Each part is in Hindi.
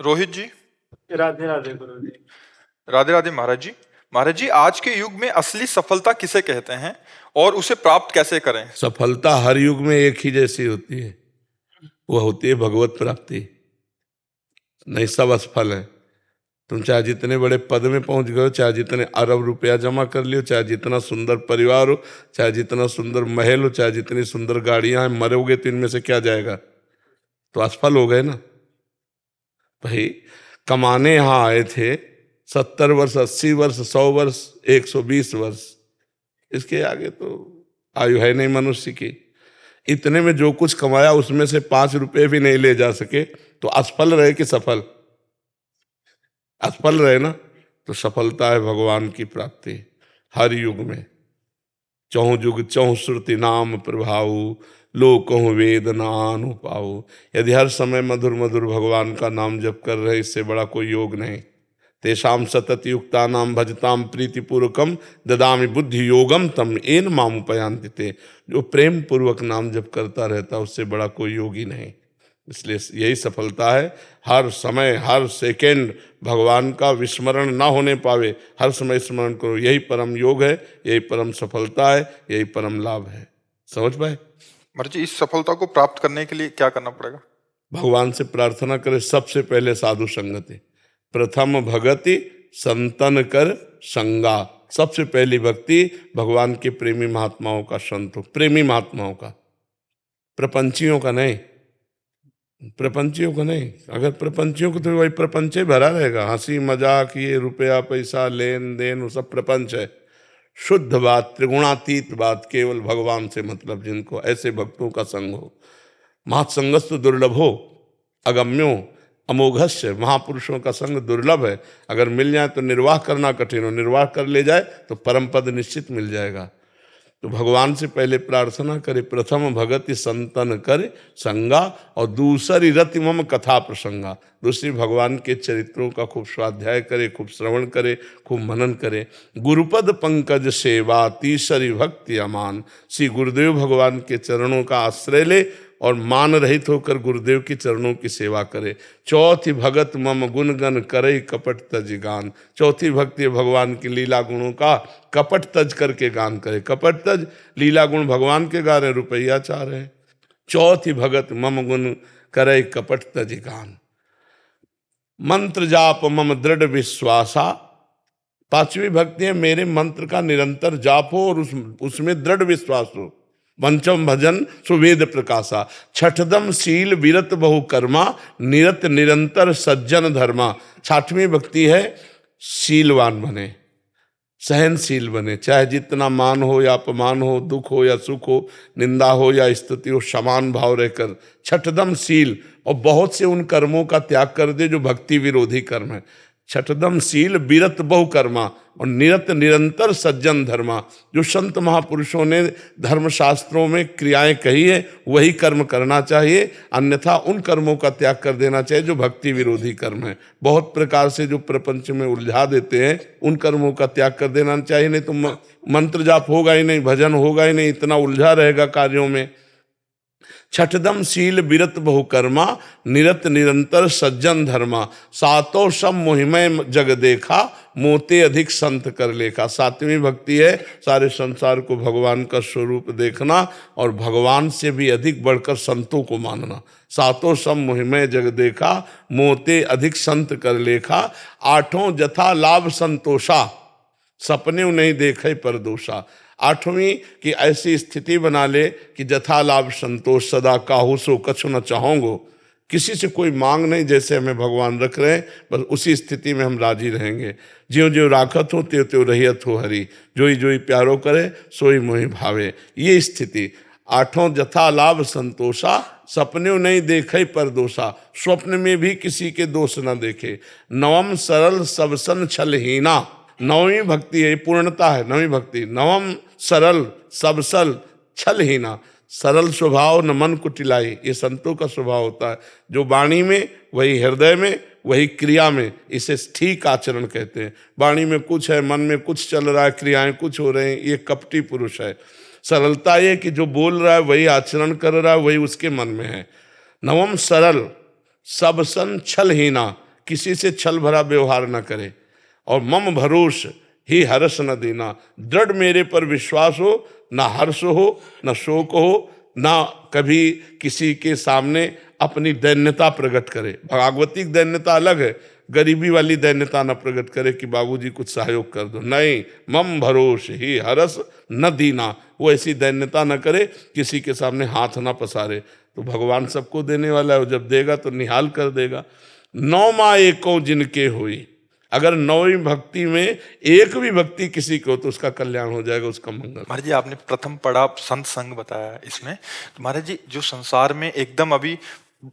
रोहित जी। राधे राधे गुरु जी। राधे राधे महाराज जी। महाराज जी, आज के युग में असली सफलता किसे कहते हैं और उसे प्राप्त कैसे करें? सफलता हर युग में एक ही जैसी होती है, वह होती है भगवत प्राप्ति। नहीं, सब असफल है। तुम चाहे जितने बड़े पद में पहुंच गए हो, चाहे जितने अरब रुपया जमा कर लियो, चाहे जितना सुंदर परिवार हो, चाहे जितना सुंदर महल हो, चाहे जितनी सुंदर गाड़ियां हैं, मरोगे तो इनमें से क्या जाएगा? तो असफल हो गए ना भाई। कमाने यहां आए थे 70 वर्ष, 80 वर्ष, 100 वर्ष, 120 वर्ष, इसके आगे तो आयु है नहीं मनुष्य की। इतने में जो कुछ कमाया उसमें से 5 रुपए भी नहीं ले जा सके, तो असफल रहे कि सफल? असफल रहे ना। तो सफलता है भगवान की प्राप्ति हर युग में। चौं जुग चौं श्रुति नाम प्रभाऊ, लोकों वेद नानु पाऊ। यदि हर समय मधुर मधुर भगवान का नाम जप कर रहे, इससे बड़ा कोई योग नहीं। तेषाम सतत युक्ता नाम भजताम प्रीतिपूर्वकम ददामि बुद्धि योगम तम एन मामुपयांति ते। जो प्रेम पूर्वक नाम जप करता रहता, उससे बड़ा कोई योगी नहीं। इसलिए यही सफलता है। हर समय हर सेकेंड भगवान का विस्मरण ना होने पावे, हर समय स्मरण करो। यही परम योग है, यही परम सफलता है, यही परम लाभ है। समझ पाए? महाराज जी, इस सफलता को प्राप्त करने के लिए क्या करना पड़ेगा? भगवान से प्रार्थना करे। सबसे पहले साधु संगति। प्रथम भगति संतन कर संगा। सबसे पहली भक्ति भगवान के प्रेमी महात्माओं का, संत हो, प्रेमी महात्माओं का, प्रपंचियों का नहीं। प्रपंचियों को नहीं। अगर प्रपंचियों को, तो वही प्रपंचे भरा रहेगा। हंसी मजाक, ये रुपया पैसा लेन देन, वो सब प्रपंच है। शुद्ध बात, त्रिगुणातीत बात, केवल भगवान से मतलब जिनको, ऐसे भक्तों का संग हो। महत्संगस्तु दुर्लभो अगम्यो अमोघस्य। महापुरुषों का संग दुर्लभ है। अगर मिल जाए तो निर्वाह करना कठिन हो, निर्वाह कर ले जाए तो परम पद निश्चित मिल जाएगा। तो भगवान से पहले प्रार्थना करे, प्रथम भगति संतन करे संगा, और दूसरी रति मम कथा प्रसंगा। दूसरी भगवान के चरित्रों का खूब स्वाध्याय करे, खूब श्रवण करे, खूब मनन करे। गुरुपद पंकज सेवा तीसरी भक्ति अमान। श्री गुरुदेव भगवान के चरणों का आश्रय ले और मान रहित होकर गुरुदेव के चरणों की सेवा करे। चौथी भगत मम गुण गण करे कपट तज गान। चौथी भक्ति भगवान की लीला गुणों का कपट तज करके गान करे। कपट तज, लीला गुण भगवान के गा रहे, रुपया चाह रहे हैं। चौथी भगत मम गुण करे कपट तज गान। मंत्र जाप मम दृढ़ विश्वासा। पांचवी भक्ति है, मेरे मंत्र का निरंतर जाप हो और उसमें दृढ़ विश्वास हो। पंचम भजन सुवेद प्रकाशा। छठदम शील विरत बहु कर्मा, निरत निरंतर सज्जन धर्मा। छठवीं भक्ति है, शीलवान बने, सहनशील बने। चाहे जितना मान हो या अपमान हो, दुख हो या सुख हो, निंदा हो या स्तुति हो, समान भाव रहकर। छठदम शील, और बहुत से उन कर्मों का त्याग कर दे जो भक्ति विरोधी कर्म है। छठदम शील विरत बहु कर्मा, और निरत निरंतर सज्जन धर्मा। जो संत महापुरुषों ने धर्मशास्त्रों में क्रियाएं कही है, वही कर्म करना चाहिए, अन्यथा उन कर्मों का त्याग कर देना चाहिए जो भक्ति विरोधी कर्म है। बहुत प्रकार से जो प्रपंच में उलझा देते हैं, उन कर्मों का त्याग कर देना चाहिए। नहीं तो मंत्र जाप होगा ही नहीं, भजन होगा ही नहीं, इतना उलझा रहेगा कार्यों में। छठदम शील विरत बहुकर्मा, निरत निरंतर सज्जन धर्मा। सातों सब मोहिमय जग देखा, मोते अधिक संत कर लेखा। सातवीं भक्ति है, सारे संसार को भगवान का स्वरूप देखना और भगवान से भी अधिक बढ़कर संतों को मानना। सातों सब मोहिमय जग देखा, मोते अधिक संत कर लेखा। आठों जथा लाभ संतोषा, सपने नहीं देखे पर दोषा। आठवीं की ऐसी स्थिति बना ले कि जथा लाभ संतोष, सदा काहू सो कछु न चाहोगो। किसी से कोई मांग नहीं, जैसे हमें भगवान रख रहे हैं, बस उसी स्थिति में हम राजी रहेंगे। ज्यों ज्यों राखत हो त्यों त्यों रहियत हो हरि, जोई जोई प्यारो करे सोई मोहि भावे। ये स्थिति। आठों जथा लाभ संतोषा, सपने नहीं देखे पर दोषा। स्वप्न में भी किसी के दोष न देखे। नवम सरल सबसन छलहीना। नवमी भक्ति है, पूर्णता है नवमी भक्ति। नवम सरल सबसल छलहीना। सरल स्वभाव न मन कुटिलाई, ये संतों का स्वभाव होता है। जो वाणी में वही हृदय में, वही क्रिया में, इसे ठीक आचरण कहते हैं। वाणी में कुछ है, मन में कुछ चल रहा है, क्रियाएं कुछ हो रहे हैं, ये कपटी पुरुष है। सरलता ये कि जो बोल रहा है वही आचरण कर रहा है, वही उसके मन में है। नवम सरल सबसन छलहीना, किसी से छल भरा व्यवहार न करे। और मम भरोस ही हर्ष न देना, दृढ़ मेरे पर विश्वास हो, ना हर्ष हो, ना शोक हो, ना कभी किसी के सामने अपनी दैन्यता प्रकट करे। भागवतिक दैन्यता अलग है, गरीबी वाली दैन्यता न प्रकट करे कि बाबूजी कुछ सहयोग कर दो, नहीं। मम भरोस ही हरस न दीना, वो ऐसी दैन्यता न करे, किसी के सामने हाथ ना पसारे। तो भगवान सबको देने वाला है, वो जब देगा तो निहाल कर देगा। नौ माँ एको जिनके हुई, अगर नौवीं भक्ति में एक भी भक्ति किसी को तो उसका कल्याण हो जाएगा, उसका मंगल। महाराज जी आपने प्रथम पड़ा संत संग बताया इसमें, तो महाराज जी जो संसार में एकदम अभी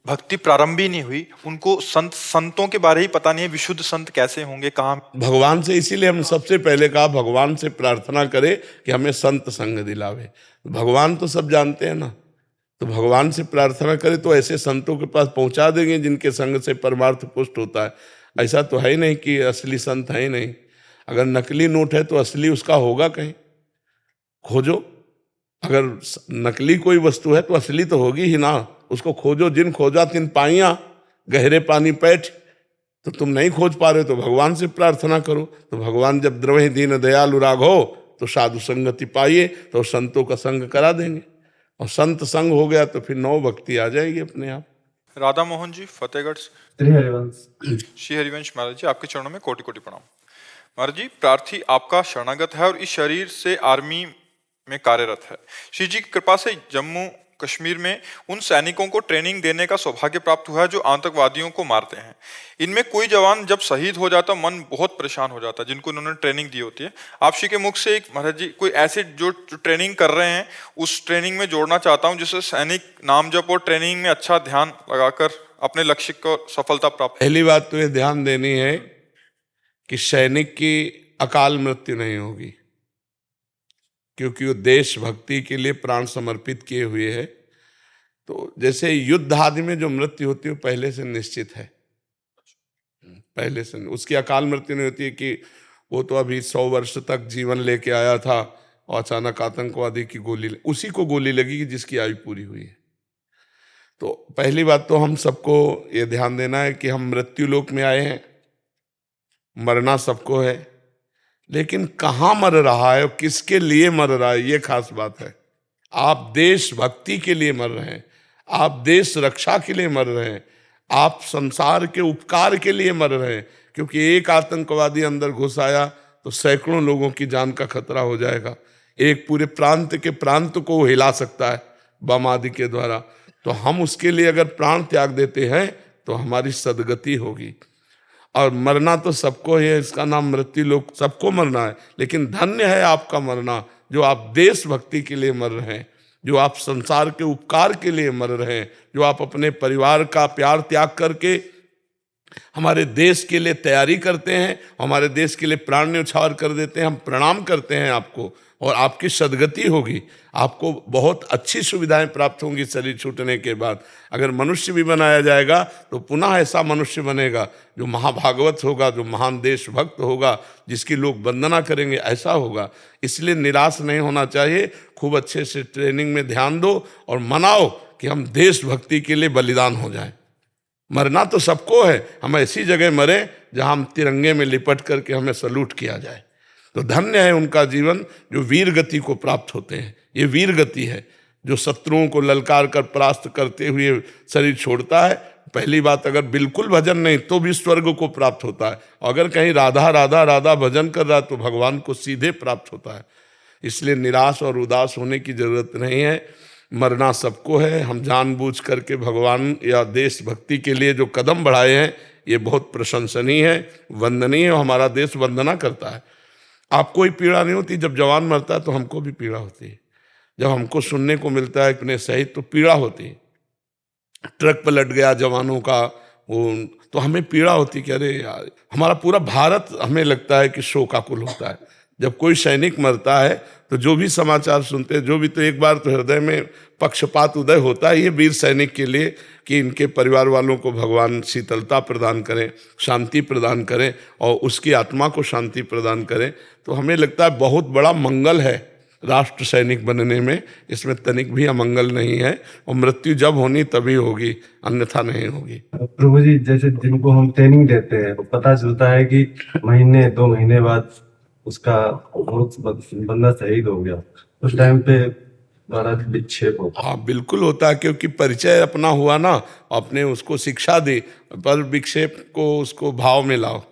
भक्ति प्रारंभ ही नहीं हुई, उनको संतों के बारे ही पता नहीं है, विशुद्ध संत कैसे होंगे, कहाँ। भगवान से, इसीलिए हम सबसे पहले कहा भगवान से प्रार्थना करें कि हमें संत संग दिलावे। भगवान तो सब जानते हैं ना, तो भगवान से प्रार्थना करें तो ऐसे संतों के पास पहुंचा देंगे जिनके संग से परमार्थ पुष्ट होता है। ऐसा तो है ही नहीं कि असली संत है ही नहीं। अगर नकली नोट है तो असली उसका होगा कहीं, खोजो। अगर नकली कोई वस्तु है तो असली तो होगी ही ना, उसको खोजो। जिन खोजा तिन पाइया, गहरे पानी पैठ। तो तुम नहीं खोज पा रहे तो भगवान से प्रार्थना करो। तो भगवान जब द्रवहि दीन दयालु राघो, तो साधु संगति पाइए, तो संतों का संग करा देंगे। और संत संग हो गया तो फिर नौ भक्ति आ जाएगी अपने आप। राधा मोहन जी फतेहगढ़ से। श्री हरिवंश। श्री हरिवंश महाराज जी, आपके चरणों में कोटि कोटि प्रणाम। महाराज जी, प्रार्थी आपका शरणागत है और इस शरीर से आर्मी में कार्यरत है। श्री जी की कृपा से जम्मू कश्मीर में उन सैनिकों को ट्रेनिंग देने का सौभाग्य प्राप्त हुआ है जो आतंकवादियों को मारते हैं। इनमें कोई जवान जब शहीद हो जाता मन बहुत परेशान हो जाता है, जिनको उन्होंने ट्रेनिंग दी होती है। आप श्री के मुख से एक महाराज जी कोई ऐसे जो ट्रेनिंग कर रहे हैं उस ट्रेनिंग में जोड़ना चाहता हूँ, जिससे सैनिक नाम जप और ट्रेनिंग में अच्छा ध्यान लगाकर अपने लक्ष्य को सफलता प्राप्त। पहली बात तो ये ध्यान देनी है कि सैनिक की अकाल मृत्यु नहीं होगी, क्योंकि वो देशभक्ति के लिए प्राण समर्पित किए हुए है। तो जैसे युद्ध आदि में जो मृत्यु होती है वो पहले से निश्चित है, पहले से। उसकी अकाल मृत्यु नहीं होती है कि वो तो अभी 100 वर्ष तक जीवन लेके आया था और अचानक आतंकवादी की गोली, उसी को गोली लगेगी जिसकी आयु पूरी हुई है। तो पहली बात तो हम सबको ये ध्यान देना है कि हम मृत्यु लोक में आए हैं, मरना सबको है, लेकिन कहाँ मर रहा है और किसके लिए मर रहा है, ये खास बात है। आप देशभक्ति के लिए मर रहे हैं, आप देश रक्षा के लिए मर रहे हैं, आप संसार के उपकार के लिए मर रहे हैं। क्योंकि एक आतंकवादी अंदर घुस आया तो सैकड़ों लोगों की जान का खतरा हो जाएगा। एक पूरे प्रांत के प्रांत को हिला सकता है बम आदि के द्वारा। तो हम उसके लिए अगर प्राण त्याग देते हैं तो हमारी सदगति होगी। और मरना तो सबको है, इसका नाम मृत्यु लोक, सबको मरना है। लेकिन धन्य है आपका मरना जो आप देशभक्ति के लिए मर रहे हैं, जो आप संसार के उपकार के लिए मर रहे हैं, जो आप अपने परिवार का प्यार त्याग करके हमारे देश के लिए तैयारी करते हैं, हमारे देश के लिए प्राण न्यौछावर कर देते हैं। हम प्रणाम करते हैं आपको और आपकी सदगति होगी। आपको बहुत अच्छी सुविधाएं प्राप्त होंगी शरीर छूटने के बाद। अगर मनुष्य भी बनाया जाएगा तो पुनः ऐसा मनुष्य बनेगा जो महाभागवत होगा, जो महान देशभक्त होगा, जिसकी लोग वंदना करेंगे, ऐसा होगा। इसलिए निराश नहीं होना चाहिए। खूब अच्छे से ट्रेनिंग में ध्यान दो और मनाओ कि हम देशभक्ति के लिए बलिदान हो जाएं। मरना तो सबको है, हम ऐसी जगह मरें जहां हम तिरंगे में लिपट करके हमें सलूट किया जाए। तो धन्य है उनका जीवन जो वीर गति को प्राप्त होते हैं। ये वीर गति है जो शत्रुओं को ललकार कर परास्त करते हुए शरीर छोड़ता है। पहली बात, अगर बिल्कुल भजन नहीं तो भी स्वर्ग को प्राप्त होता है। अगर कहीं राधा राधा राधा भजन कर रहा है तो भगवान को सीधे प्राप्त होता है। इसलिए निराश और उदास होने की जरूरत नहीं है। मरना सबको है। हम जानबूझ करके भगवान या देशभक्ति के लिए जो कदम बढ़ाए हैं ये बहुत प्रशंसनीय है, वंदनीय है। हमारा देश वंदना करता है। आपको कोई पीड़ा नहीं होती, जब जवान मरता है तो हमको भी पीड़ा होती है। जब हमको सुनने को मिलता है अपने सहित तो पीड़ा होती है। ट्रक पलट गया जवानों का, वो तो हमें पीड़ा होती कि अरे यार, हमारा पूरा भारत हमें लगता है कि शोकाकुल होता है जब कोई सैनिक मरता है। तो जो भी समाचार सुनते हैं, जो भी, तो एक बार तो हृदय में पक्षपात उदय होता है ये वीर सैनिक के लिए कि इनके परिवार वालों को भगवान शीतलता प्रदान करें, शांति प्रदान करें और उसकी आत्मा को शांति प्रदान करें। तो हमें लगता है बहुत बड़ा मंगल है राष्ट्र सैनिक बनने में इसमें तनिक भी अमंगल नहीं है, और मृत्यु जब होनी तभी होगी, अन्यथा नहीं होगी। प्रभु जी, जैसे जिनको हम ट्रेनिंग देते हैं तो पता चलता है कि महीने 2 महीने बाद उसका बंदा शहीद हो गया, उस टाइम पे बड़ा विक्षेप होता हाँ बिल्कुल होता है, क्योंकि परिचय अपना हुआ ना, अपने उसको शिक्षा दी, पर विक्षेप को उसको भाव में लाओ,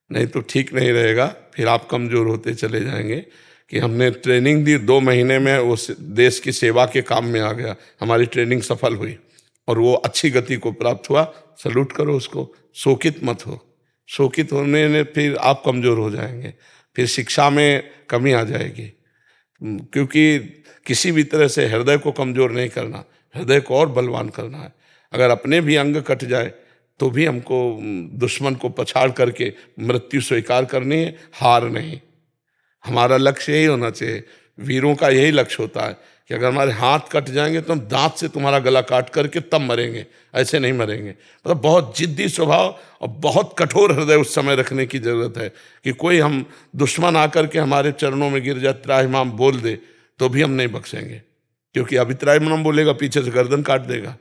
नहीं तो ठीक नहीं रहेगा, फिर आप कमजोर होते चले जाएंगे। कि हमने ट्रेनिंग दी, 2 महीने में उस देश की सेवा के काम में आ गया, हमारी ट्रेनिंग सफल हुई और वो अच्छी गति को प्राप्त हुआ, सल्यूट करो उसको, शोकित मत हो। शोकित होने में फिर आप कमजोर हो जाएंगे, फिर शिक्षा में कमी आ जाएगी, क्योंकि किसी भी तरह से हृदय को कमजोर नहीं करना, हृदय को और बलवान करना है। अगर अपने भी अंग कट जाए तो भी हमको दुश्मन को पछाड़ करके मृत्यु स्वीकार करनी है, हार नहीं। हमारा लक्ष्य यही होना चाहिए, वीरों का यही लक्ष्य होता है कि अगर हमारे हाथ कट जाएंगे तो हम दांत से तुम्हारा गला काट करके तब मरेंगे, ऐसे नहीं मरेंगे। मतलब बहुत जिद्दी स्वभाव और बहुत कठोर हृदय उस समय रखने की जरूरत है कि कोई हम दुश्मन आकर के हमारे चरणों में गिर जाए, त्राहिमाम बोल दे, तो भी हम नहीं बख्शेंगे, क्योंकि अभी त्राहिमाम बोलेगा पीछे से गर्दन काट देगा।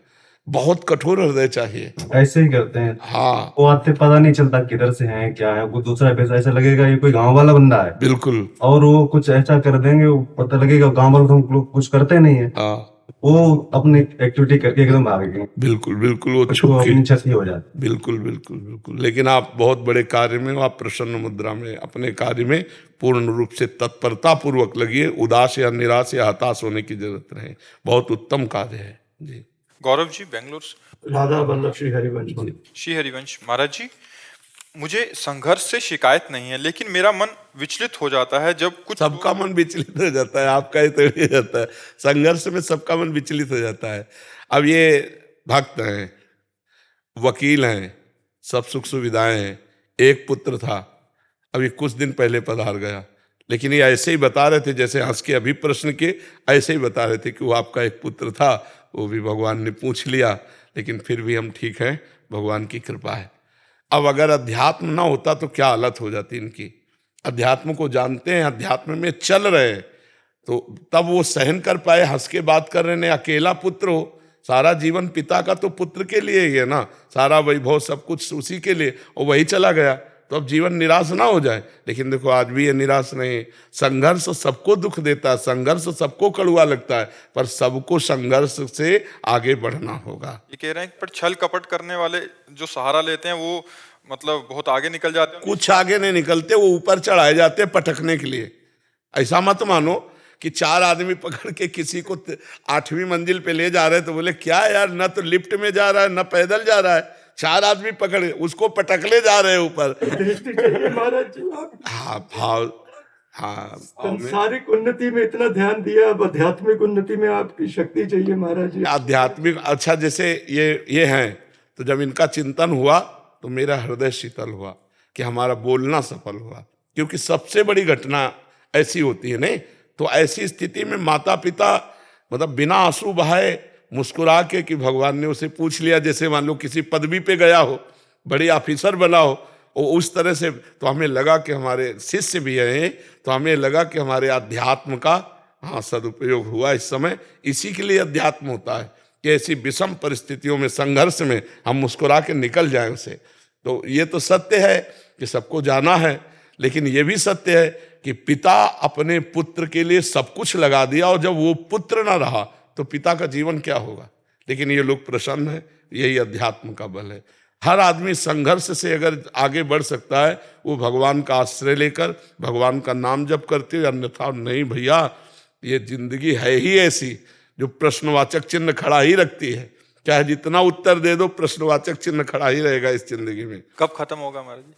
बहुत कठोर हृदय चाहिए। ऐसे ही करते हैं। हाँ वो आते पता नहीं चलता किधर से हैं क्या है, कोई दूसरा पैसा ऐसा लगेगा ये कोई गांव वाला बंदा है, बिल्कुल। और वो कुछ ऐसा कर देंगे, वो पता लगेगा गांव वाले तो हम लोग कुछ करते नहीं है, हाँ वो अपनी एक्टिविटी करके एकदम भागेंगे, बिल्कुल बिल्कुल, वो उसको छुप के, अपनी क्षति हो जाती। बिल्कुल बिल्कुल बिल्कुल। लेकिन आप बहुत बड़े कार्य में हो, आप प्रसन्न मुद्रा में अपने कार्य में पूर्ण रूप से तत्परता पूर्वक लगिए, उदास या निराश या हताश होने की जरूरत नहीं, बहुत उत्तम कार्य है जी। गौरव जी बेंगलोर से। राधा वल्लभ श्री हरिवंश जी। श्री हरिवंश महाराज जी, मुझे संघर्ष से शिकायत नहीं है, लेकिन मेरा मन विचलित हो जाता है जब कुछ सबका मन विचलित हो जाता है, आपका ही थोड़ी जाता है, संघर्ष में सबका मन विचलित हो जाता है। अब ये भक्त हैं, वकील हैं, सब सुख सुविधाएं हैं, एक पुत्र था, अभी कुछ दिन पहले पधार गया, लेकिन ये ऐसे ही बता रहे थे जैसे हंस के अभी प्रश्न के, ऐसे ही बता रहे थे कि वो आपका एक पुत्र था, वो भी भगवान ने पूछ लिया, लेकिन फिर भी हम ठीक हैं, भगवान की कृपा है। अब अगर अध्यात्म ना होता तो क्या हालत हो जाती इनकी। अध्यात्म को जानते हैं, अध्यात्म में चल रहे हैं, तो तब वो सहन कर पाए, हंस के बात कर रहे हैं। अकेला पुत्र हो, सारा जीवन पिता का तो पुत्र के लिए ही है ना, सारा वैभव सब कुछ उसी के लिए, और वही चला गया, तो अब जीवन निराश ना हो जाए। लेकिन देखो आज भी ये निराश नहीं। संघर्ष सबको दुख देता है, संघर्ष सबको कड़वा लगता है, पर सबको संघर्ष से आगे बढ़ना होगा। ये कह रहे हैं पर छल कपट करने वाले जो सहारा लेते हैं वो मतलब बहुत आगे निकल जाते हैं। कुछ आगे नहीं निकलते, वो ऊपर चढ़ाए जाते हैं पटकने के लिए। ऐसा मत मानो कि 4 आदमी पकड़ के किसी को 8वीं मंजिल पे ले जा रहे हैं तो बोले क्या यार, न तो लिफ्ट में जा रहा है न पैदल जा रहा है, 4 आदमी पकड़े उसको पटकले जा रहे हैं ऊपर। दृष्टि चाहिए महाराज जी। आप हाँ भाव, हाँ सांसारिक उन्नति में इतना ध्यान दिया, अब आध्यात्मिक उन्नति में आपकी शक्ति चाहिए महाराज जी। आध्यात्मिक, अच्छा जैसे ये हैं, तो जब इनका चिंतन हुआ तो मेरा हृदय शीतल हुआ कि हमारा बोलना सफल हुआ, क्योंकि सबसे बड़ी घटना ऐसी होती है नहीं, तो ऐसी स्थिति में माता पिता मतलब बिना आंसू बहाए मुस्कुरा के कि भगवान ने उसे पूछ लिया, जैसे मान लो किसी पदवी पे गया हो, बड़ी ऑफिसर बना हो, और उस तरह से, तो हमें लगा कि हमारे शिष्य भी हैं, तो हमें लगा कि हमारे अध्यात्म का हाँ सदुपयोग हुआ इस समय। इसी के लिए अध्यात्म होता है कि ऐसी विषम परिस्थितियों में, संघर्ष में हम मुस्कुरा के निकल जाएं उसे। तो ये तो सत्य है कि सबको जाना है, लेकिन ये भी सत्य है कि पिता अपने पुत्र के लिए सब कुछ लगा दिया, और जब वो पुत्र ना रहा तो पिता का जीवन क्या होगा। लेकिन ये लोग प्रसन्न हैं, यही अध्यात्म का बल है। हर आदमी संघर्ष से अगर आगे बढ़ सकता है, वो भगवान का आश्रय लेकर भगवान का नाम जप करते हुए, अन्यथा नहीं भैया, ये जिंदगी है ही ऐसी जो प्रश्नवाचक चिन्ह खड़ा ही रखती है। चाहे जितना उत्तर दे दो, प्रश्नवाचक चिन्ह खड़ा ही रहेगा इस जिंदगी में। कब खत्म होगा महाराज जी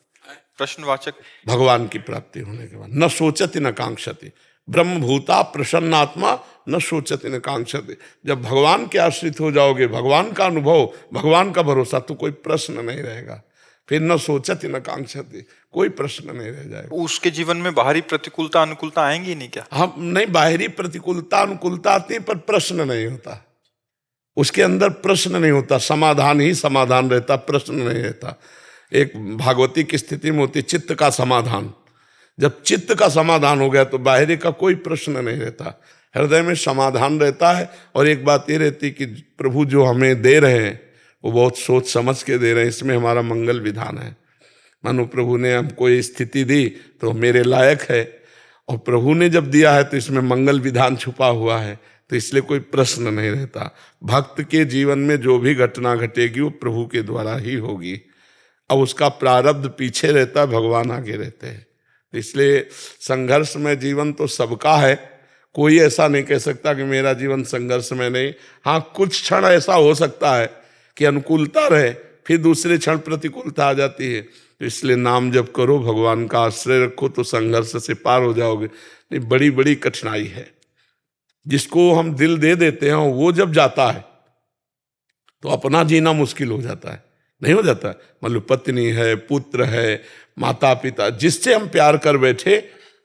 प्रश्नवाचक? भगवान की प्राप्ति होने के बाद। न सोचति न कांक्षति, ब्रह्मभूता प्रसन्नात्मा न सोचति न कांक्षति। जब भगवान के आश्रित हो जाओगे, भगवान का अनुभव, भगवान का भरोसा, तो कोई प्रश्न नहीं रहेगा। फिर न सोचति न कांक्षति, कोई प्रश्न नहीं रह जाएगा। उसके जीवन में बाहरी प्रतिकूलता अनुकूलता आएंगी नहीं क्या? हम नहीं, बाहरी प्रतिकूलता अनुकूलता आती है, पर प्रश्न नहीं होता उसके अंदर, प्रश्न नहीं होता, समाधान ही समाधान रहता, प्रश्न नहीं रहता। एक भागवती की स्थिति में होती चित्त का समाधान, जब चित्त का समाधान हो गया तो बाहरी का कोई प्रश्न नहीं रहता, हृदय में समाधान रहता है। और एक बात ये रहती कि प्रभु जो हमें दे रहे हैं वो बहुत सोच समझ के दे रहे हैं, इसमें हमारा मंगल विधान है। मानो प्रभु ने हमको ये स्थिति दी तो मेरे लायक है, और प्रभु ने जब दिया है तो इसमें मंगल विधान छुपा हुआ है, तो इसलिए कोई प्रश्न नहीं रहता। भक्त के जीवन में जो भी घटना घटेगी वो प्रभु के द्वारा ही होगी। अब उसका प्रारब्ध पीछे रहता है, भगवान आगे रहते हैं। इसलिए संघर्ष में जीवन तो सबका है, कोई ऐसा नहीं कह सकता कि मेरा जीवन संघर्ष में नहीं। हाँ, कुछ क्षण ऐसा हो सकता है कि अनुकूलता रहे, फिर दूसरे क्षण प्रतिकूलता आ जाती है। तो इसलिए नाम जप करो, भगवान का आश्रय रखो, तो संघर्ष से पार हो जाओगे। नहीं, बड़ी बड़ी कठिनाई है। जिसको हम दिल दे देते हैं वो जब जाता है तो अपना जीना मुश्किल हो जाता है, नहीं हो जाता? मतलब पत्नी है, पुत्र है, माता पिता, जिससे हम प्यार कर बैठे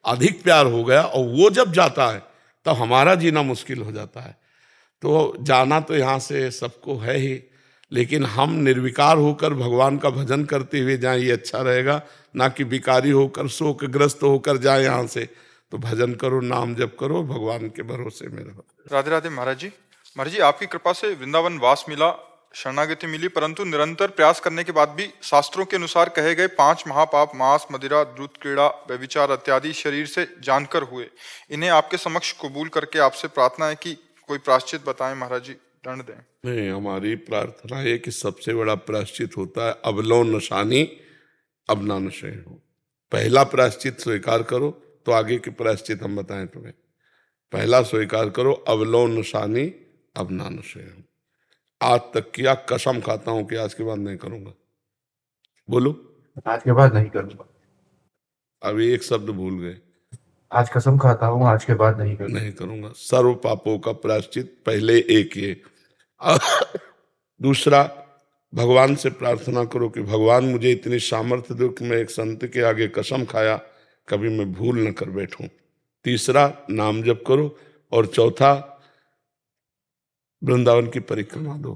अधिक प्यार हो गया, और वो जब जाता है तब हमारा जीना मुश्किल हो जाता है। तो जाना तो यहाँ से सबको है ही, लेकिन हम निर्विकार होकर भगवान का भजन करते हुए जाएं, ये अच्छा रहेगा। ना कि विकारी होकर शोकग्रस्त होकर जाए यहाँ से। तो भजन करो, नाम जप करो, भगवान के भरोसे में रहो। राधे राधे महाराज जी। महाराज जी, आपकी कृपा से वृंदावन वास मिला, शरणागति मिली, परंतु निरंतर प्रयास करने के बाद भी शास्त्रों के अनुसार कहे गए 5 महापाप मांस, मदिरा, द्रुत क्रीड़ा, व्यभिचार इत्यादि शरीर से जानकर हुए। इन्हें आपके समक्ष कबूल करके आपसे प्रार्थना है कि कोई प्रायश्चित बताएं महाराज जी, दंड दें। नहीं, हमारी प्रार्थना है कि सबसे बड़ा प्रायश्चित होता है अबलो नशानी अब ना नशे हो। पहला प्रायश्चित स्वीकार करो तो आगे के प्रायश्चित हम बताएं तुम्हें। पहला स्वीकार करो, अबलो नशानी अब ना नशे हो। आज तक किया, कसम खाता हूं कि आज के बाद नहीं करूंगा। बोलो, आज के बाद नहीं करूंगा। अभी एक शब्द भूल गए। आज कसम खाता हूँ, आज के बाद नहीं करूंगा। नहीं करूंगा। सर्व पापों का प्रायश्चित पहले एक ये। दूसरा, भगवान से प्रार्थना करो कि भगवान मुझे इतनी सामर्थ्य दो कि मैं एक संत के आगे कसम खाया कभी मैं भूल न कर बैठूं। तीसरा, नाम जप करो। और चौथा, वृंदावन की परिक्रमा दो,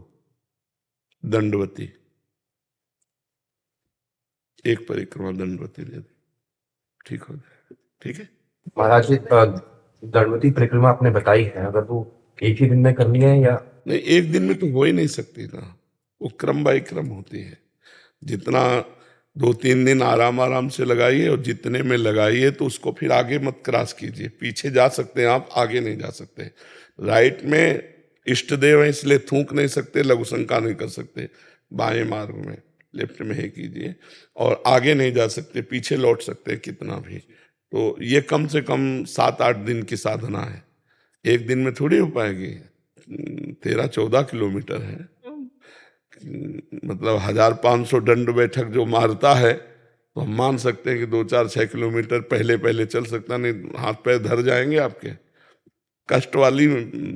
दंडवती। एक परिक्रमा दंडवती दे दो, ठीक हो जाए। ठीक है महाराज जी, दंडवती परिक्रमा आपने बताई है, अगर वो एक ही दिन में करनी है या? नहीं, एक दिन में तो हो ही नहीं सकती ना, वो क्रम बाय क्रम होती है। जितना 2-3 दिन आराम आराम से लगाइए, और जितने में लगाइए तो उसको फिर आगे मत क्रॉस कीजिए। पीछे जा सकते हैं आप, आगे नहीं जा सकते। राइट में इष्ट देव है इसलिए थूक नहीं सकते, लघु शंका नहीं कर सकते। बाएं मार्ग में, लेफ्ट में है कीजिए, और आगे नहीं जा सकते, पीछे लौट सकते हैं कितना भी। तो ये कम से कम 7-8 दिन की साधना है, एक दिन में थोड़ी हो पाएगी। 13-14 किलोमीटर है, मतलब 1500 दंड बैठक जो मारता है, तो हम मान सकते हैं कि 2-4-6 किलोमीटर पहले पहले चल सकता, नहीं हाथ पैर धर जाएंगे आपके। कष्ट वाली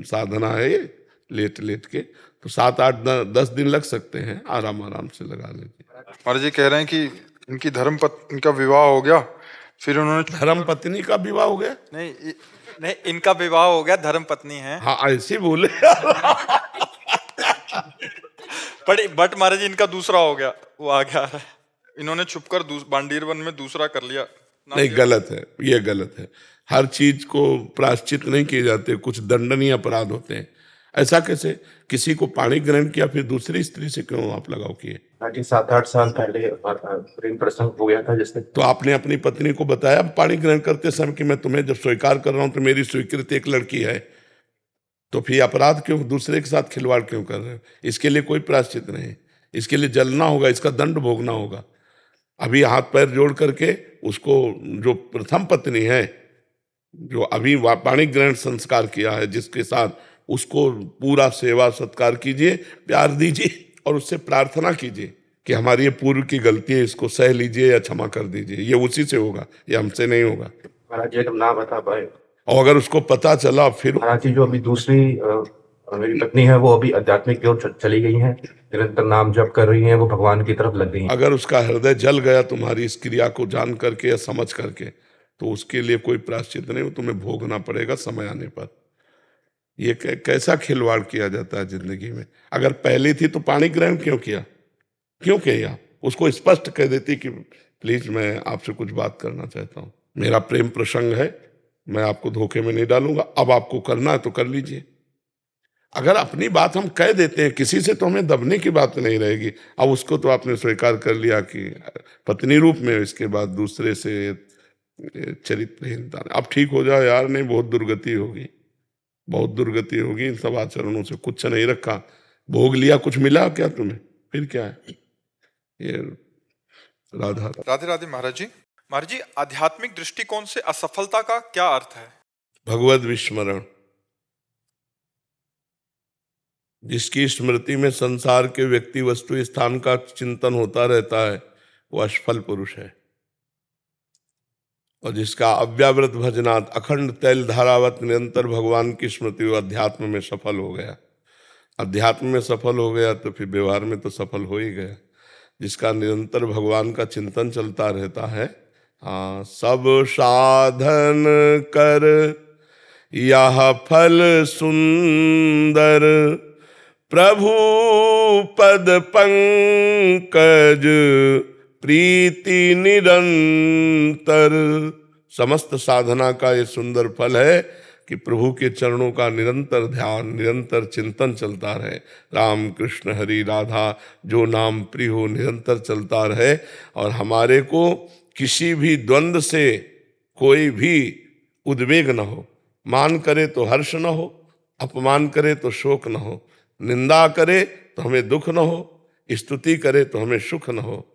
साधना है ये, लेट लेट के। तो 7-8-10 दिन लग सकते हैं, आराम आराम से लगा लीजिए। महाराज जी कह रहे हैं कि इनका विवाह हो गया, फिर उन्होंने धर्म पत्नी का विवाह हो गया? नहीं, इनका विवाह हो गया, धर्म पत्नी है। हाँ, ऐसे बोले। बट महाराज जी इनका दूसरा हो गया, वो आ गया है। इन्होंने छुपकर बांडीर वन में दूसरा कर लिया। नहीं, गलत है, ये गलत है। हर चीज को प्रायश्चित नहीं किए जाते, कुछ दंडनीय अपराध होते हैं। ऐसा कैसे? किसी को पाणी ग्रहण किया फिर दूसरी स्त्री से क्यों आप लगाव किए? 7-8 साल पहले प्रेम प्रसंग हो गया था जिसमें। तो आपने अपनी पत्नी को बताया पाणी ग्रहण करते समय कि मैं तुम्हें जब स्वीकार कर रहा हूं तो मेरी स्वीकृति एक लड़की है, तो फिर अपराध क्यों, दूसरे के साथ खिलवाड़ क्यों कर रहे हो? इसके लिए कोई प्रायश्चित नहीं, इसके लिए जलना होगा, इसका दंड भोगना होगा। अभी हाथ पैर जोड़ करके उसको, जो प्रथम पत्नी है, जो अभी पाणी ग्रहण संस्कार किया है जिसके साथ, उसको पूरा सेवा सत्कार कीजिए, प्यार दीजिए, और उससे प्रार्थना कीजिए कि हमारी ये पूर्व की गलती है, इसको सह लीजिए या क्षमा कर दीजिए। ये उसी से होगा, ये हमसे नहीं होगा। महाराज जी, तुम ना बता पाए। और अगर उसको पता चला फिर। महाराज जी, जो अभी दूसरी मेरी पत्नी है, वो अभी आध्यात्मिक की ओर चली गई हैं, निरंतर नाम जप कर रही हैं, वो भगवान की तरफ लग गई हैं। अगर उसका हृदय जल गया तुम्हारी इस क्रिया को जान करके या समझ करके, तो उसके लिए कोई प्रायश्चित नहीं, वो तुम्हें भोगना पड़ेगा समय आने पर। ये कैसा खिलवाड़ किया जाता है जिंदगी में? अगर पहले थी तो पाणी ग्रहण क्यों किया? उसको स्पष्ट कह देती कि प्लीज मैं आपसे कुछ बात करना चाहता हूँ। मेरा प्रेम प्रसंग है, मैं आपको धोखे में नहीं डालूंगा, अब आपको करना है तो कर लीजिए। अगर अपनी बात हम कह देते हैं, किसी से तो हमें दबने की बात नहीं रहेगी। अब उसको तो आपने स्वीकार कर लिया कि पत्नी रूप में, इसके बाद दूसरे से चरित्रहीनता, अब ठीक हो जाओ यार, नहीं बहुत दुर्गति होगी, बहुत दुर्गति होगी। इन सब आचरणों से कुछ नहीं रखा, भोग लिया, कुछ मिला क्या तुम्हें? फिर क्या है ये? राधा राधे राधे महाराज जी। महाराज जी, आध्यात्मिक दृष्टिकोण से असफलता का क्या अर्थ है? भगवत विस्मरण, जिसकी स्मृति में संसार के व्यक्ति वस्तु स्थान का चिंतन होता रहता है, वो असफल पुरुष है। और जिसका अव्यावृत भजनात् अखंड तैल धारावत निरंतर भगवान की स्मृति, वो अध्यात्म में सफल हो गया। अध्यात्म में सफल हो गया तो फिर व्यवहार में तो सफल हो ही गया। जिसका निरंतर भगवान का चिंतन चलता रहता है, हाँ, सब साधन कर यह फल सुंदर, प्रभु पद पंकज प्रीति निरंतर। समस्त साधना का ये सुंदर फल है कि प्रभु के चरणों का निरंतर ध्यान, निरंतर चिंतन चलता रहे। राम कृष्ण हरि राधा जो नाम प्रिय हो, निरंतर चलता रहे। और हमारे को किसी भी द्वंद्व से कोई भी उद्वेग न हो। मान करे तो हर्ष न हो, अपमान करे तो शोक न हो, निंदा करे तो हमें दुख न हो, स्तुति करे तो हमें सुख न हो।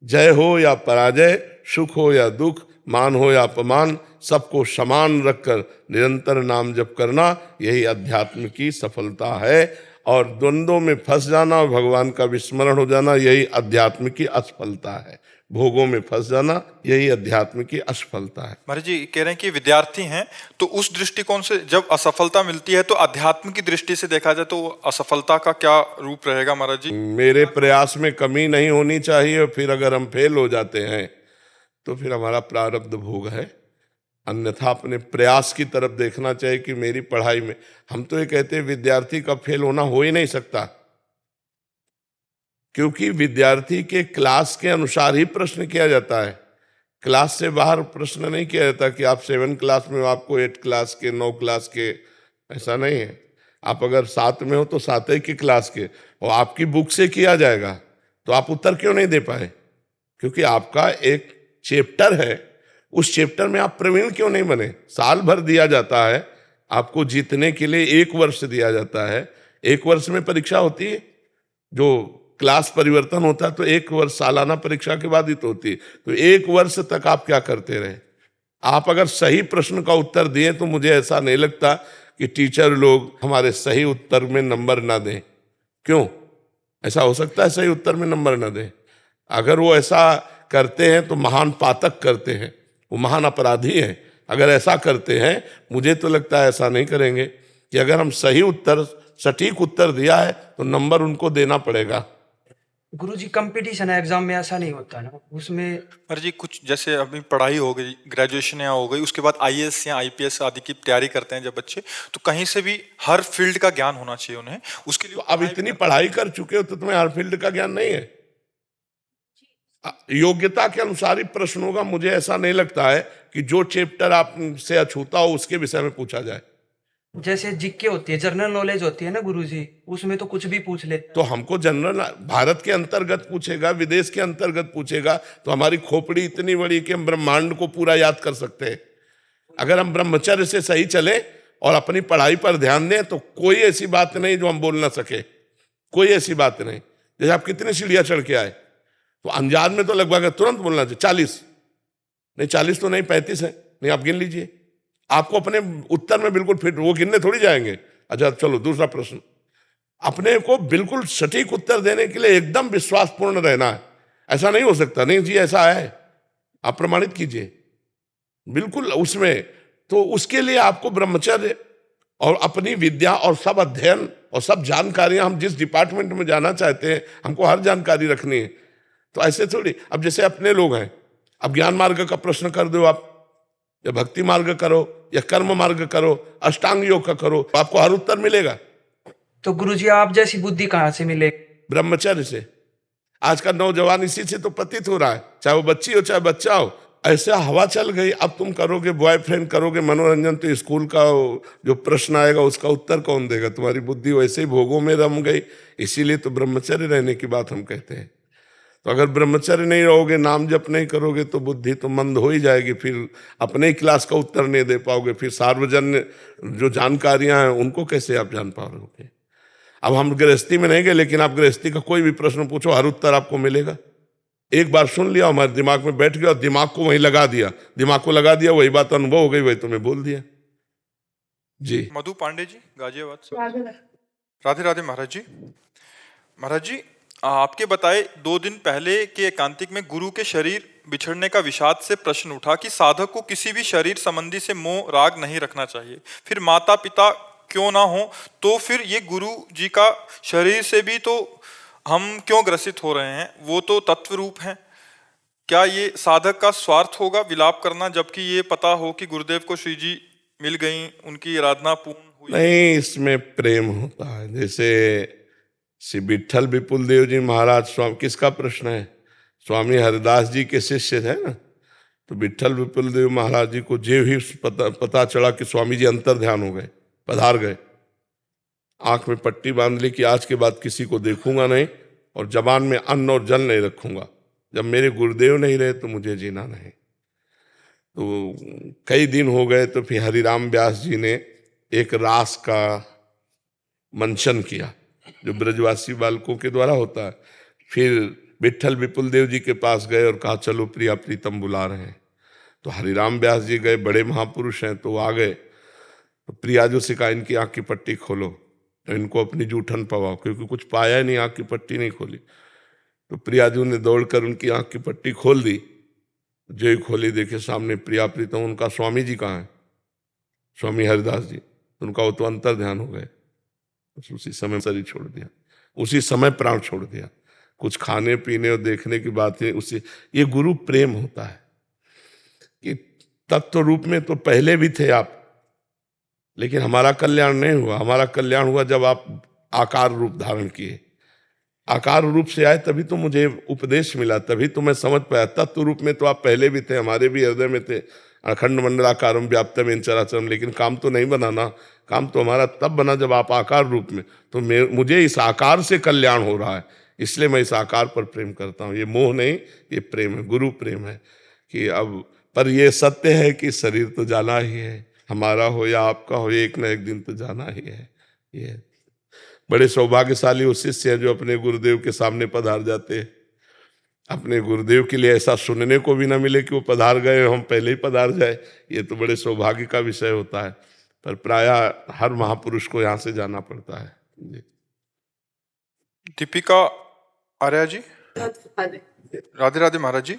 जय हो या पराजय, सुख हो या दुख, मान हो या अपमान, सबको समान रखकर निरंतर नाम जप करना, यही अध्यात्म की सफलता है। और द्वंद्वों में फंस जाना और भगवान का विस्मरण हो जाना, यही अध्यात्म की असफलता है। भोगों में फंस जाना, यही अध्यात्म की असफलता है। महाराज जी कह रहे हैं कि विद्यार्थी हैं, तो उस दृष्टिकोण से जब असफलता मिलती है तो अध्यात्म की दृष्टि से देखा जाए तो असफलता का क्या रूप रहेगा महाराज जी? मेरे प्रयास में कमी नहीं होनी चाहिए, और फिर अगर हम फेल हो जाते हैं तो फिर हमारा प्रारब्ध भोग है। अन्यथा अपने प्रयास की तरफ देखना चाहिए कि मेरी पढ़ाई में, हम तो ये कहते हैं विद्यार्थी का फेल होना हो ही नहीं सकता, क्योंकि विद्यार्थी के क्लास के अनुसार ही प्रश्न किया जाता है। क्लास से बाहर प्रश्न नहीं किया जाता कि आप 7 क्लास में हो, आपको 8 क्लास के, 9 क्लास के, ऐसा नहीं है। आप अगर 7 में हो तो 7 ही के क्लास के, और आपकी बुक से किया जाएगा तो आप उत्तर क्यों नहीं दे पाए? क्योंकि आपका एक चैप्टर है, उस चैप्टर में आप प्रवीण क्यों नहीं बने? साल भर दिया जाता है आपको जीतने के लिए, 1 वर्ष दिया जाता है। 1 वर्ष में परीक्षा होती है, जो क्लास परिवर्तन होता है तो 1 वर्ष सालाना परीक्षा के बाद ही तो होती है। तो 1 वर्ष तक आप क्या करते रहे? आप अगर सही प्रश्न का उत्तर दिए तो मुझे ऐसा नहीं लगता कि टीचर लोग हमारे सही उत्तर में नंबर ना दें। क्यों ऐसा हो सकता है? सही उत्तर में नंबर ना दें। अगर वो ऐसा करते हैं तो महान पातक करते हैं, वो महान अपराधी हैं। अगर ऐसा करते हैं, मुझे तो लगता है ऐसा नहीं करेंगे कि अगर हम सही उत्तर, सटीक उत्तर दिया है तो नंबर उनको देना पड़ेगा। गुरुजी कंपटीशन है एग्जाम में, ऐसा नहीं होता ना उसमें? महाराज जी कुछ जैसे अभी पढ़ाई हो गई, ग्रेजुएशन यहाँ हो गई, उसके बाद आईएएस या आईपीएस आदि की तैयारी करते हैं जब बच्चे, तो कहीं से भी हर फील्ड का ज्ञान होना चाहिए उन्हें। उसके लिए अब इतनी पढ़ाई कर चुके हो तो तुम्हें हर फील्ड का ज्ञान नहीं है? योग्यता के अनुसार ही प्रश्न होगा। मुझे ऐसा नहीं लगता है कि जो चैप्टर आपसे अछूता हो उसके विषय में पूछा जाए। जैसे जीके होती है, जनरल नॉलेज होती है ना गुरुजी, उसमें तो कुछ भी पूछ लेते। तो हमको जनरल भारत के अंतर्गत पूछेगा, विदेश के अंतर्गत पूछेगा, तो हमारी खोपड़ी इतनी बड़ी कि हम ब्रह्मांड को पूरा याद कर सकते हैं। अगर हम ब्रह्मचर्य से सही चले और अपनी पढ़ाई पर ध्यान दें तो कोई ऐसी बात नहीं जो हम बोल ना सके, कोई ऐसी बात नहीं। जैसे आप कितनी सीढ़ियां चढ़ के आए, तो अंजाद में तो लगभग तुरंत बोलना चाहिए 40 नहीं, 40 तो नहीं, 35 है, नहीं आप गिन लीजिए। आपको अपने उत्तर में बिल्कुल फिट, वो गिनने थोड़ी जाएंगे। अच्छा चलो दूसरा प्रश्न, अपने को बिल्कुल सटीक उत्तर देने के लिए एकदम विश्वासपूर्ण रहना है। ऐसा नहीं हो सकता, नहीं जी ऐसा है, आप प्रमाणित कीजिए बिल्कुल उसमें। तो उसके लिए आपको ब्रह्मचर्य और अपनी विद्या और सब अध्ययन और सब जानकारियां, हम जिस डिपार्टमेंट में जाना चाहते हैं हमको हर जानकारी रखनी है। तो ऐसे थोड़ी, अब जैसे अपने लोग हैं, अब ज्ञान मार्ग का प्रश्न कर दो आप, या भक्ति मार्ग करो या कर्म मार्ग करो, अष्टांग योग का करो, तो आपको हर उत्तर मिलेगा। तो गुरुजी आप जैसी बुद्धि कहाँ से मिले? ब्रह्मचर्य से। आज का नौजवान इसी से तो पतित हो रहा है, चाहे वो बच्ची हो चाहे बच्चा हो, ऐसे हवा चल गई। अब तुम करोगे बॉयफ्रेंड, करोगे मनोरंजन, तो स्कूल का जो प्रश्न आएगा उसका उत्तर कौन देगा? तुम्हारी बुद्धि वैसे ही भोगों में रम गई। इसीलिए तो ब्रह्मचर्य रहने की बात हम कहते हैं। तो अगर ब्रह्मचर्य नहीं रहोगे, नाम जप नहीं करोगे, तो बुद्धि तो मंद हो ही जाएगी। फिर अपने ही क्लास का उत्तर नहीं दे पाओगे, फिर सार्वजनिक जो जानकारियां हैं उनको कैसे आप जान पाओगे? अब हम गृहस्थी में नहीं गए, लेकिन आप गृहस्थी का कोई भी प्रश्न पूछो, हर उत्तर आपको मिलेगा। एक बार सुन लिया, हमारे दिमाग में बैठ गया और दिमाग को वहीं लगा दिया, दिमाग को लगा दिया, वही बात अनुभव हो गई, वही तुम्हें बोल दिया। जी। मधु पांडे जी, गाजियाबाद से। राधे राधे महाराज जी। महाराज जी, आपके बताए 2 दिन पहले के एकांतिक में गुरु के शरीर बिछड़ने का विषाद से प्रश्न उठा कि साधक को किसी भी शरीर संबंधी से मोह राग नहीं रखना चाहिए। फिर माता पिता क्यों ना हो, तो फिर ये गुरु जी का शरीर से भी तो हम क्यों ग्रसित हो रहे हैं? वो तो तत्व रूप हैं। क्या ये साधक का स्वार्थ होगा विलाप करना, जबकि ये पता हो कि गुरुदेव को श्री जी मिल गई, उनकी आराधना पूर्ण हुई? नहीं, इसमें प्रेम होता है। जैसे श्री विट्ठल विपुल देव जी महाराज, स्वामी किसका प्रश्न है? स्वामी हरिदास जी के शिष्य है ना। तो विट्ठल विपुल देव महाराज जी को जो ही पता चला कि स्वामी जी अंतर ध्यान हो गए, पधार गए, आंख में पट्टी बांध ली कि आज के बाद किसी को देखूंगा नहीं और जबान में अन्न और जल नहीं रखूंगा। जब मेरे गुरुदेव नहीं रहे तो मुझे जीना नहीं। तो कई दिन हो गए, तो फिर हरिराम व्यास जी ने एक रास का मंचन किया, जो ब्रजवासी बालकों के द्वारा होता है। फिर विट्ठल विपुल देव जी के पास गए और कहा चलो प्रिया प्रीतम बुला रहे हैं। तो हरिराम व्यास जी गए, बड़े महापुरुष हैं, तो आ गए। तो प्रियाजू से कहा इनकी आंख की पट्टी खोलो, तो इनको अपनी जूठन पवाओ, क्योंकि कुछ पाया ही नहीं, आंख की पट्टी नहीं खोली। तो प्रियाजू ने दौड़कर उनकी आंख की पट्टी खोल दी। जो ही खोली, देखे सामने प्रिया प्रीतम। उनका स्वामी जी कहाँ है? स्वामी हरिदास जी। उनका वो तो अंतर ध्यान हो गए, उसी समय शरीर छोड़ दिया, उसी समय प्राण छोड़ दिया। कुछ खाने पीने और देखने की बात है उसी। ये गुरु प्रेम होता है कि तत्व रूप में तो पहले भी थे आप, लेकिन हमारा कल्याण नहीं हुआ। हमारा कल्याण हुआ जब आप आकार रूप धारण किए। आकार रूप से आए तभी तो मुझे उपदेश मिला, तभी तो मैं समझ पाया। तत्व रूप में तो आप पहले भी थे, हमारे भी हृदय में थे। अखंड मंडलाकारम व्याप्तम येन चराचरम, लेकिन काम तो नहीं बना ना। काम तो हमारा तब बना जब आप आकार रूप में। तो मुझे इस आकार से कल्याण हो रहा है, इसलिए मैं इस आकार पर प्रेम करता हूँ। ये मोह नहीं, ये प्रेम है, गुरु प्रेम है। कि अब पर ये सत्य है कि शरीर तो जाना ही है, हमारा हो या आपका हो, एक न एक दिन तो जाना ही है। ये बड़े सौभाग्यशाली वो शिष्य हैं जो अपने गुरुदेव के सामने पधार जाते हैं। अपने गुरुदेव के लिए ऐसा सुनने को भी ना मिले कि वो पधार गए, हम पहले ही पधार जाए। ये तो बड़े सौभाग्य का विषय होता है। पर प्रायः हर महापुरुष को यहाँ से जाना पड़ता है। जी। दीपिका आर्या जी, राधे राधे महाराज जी।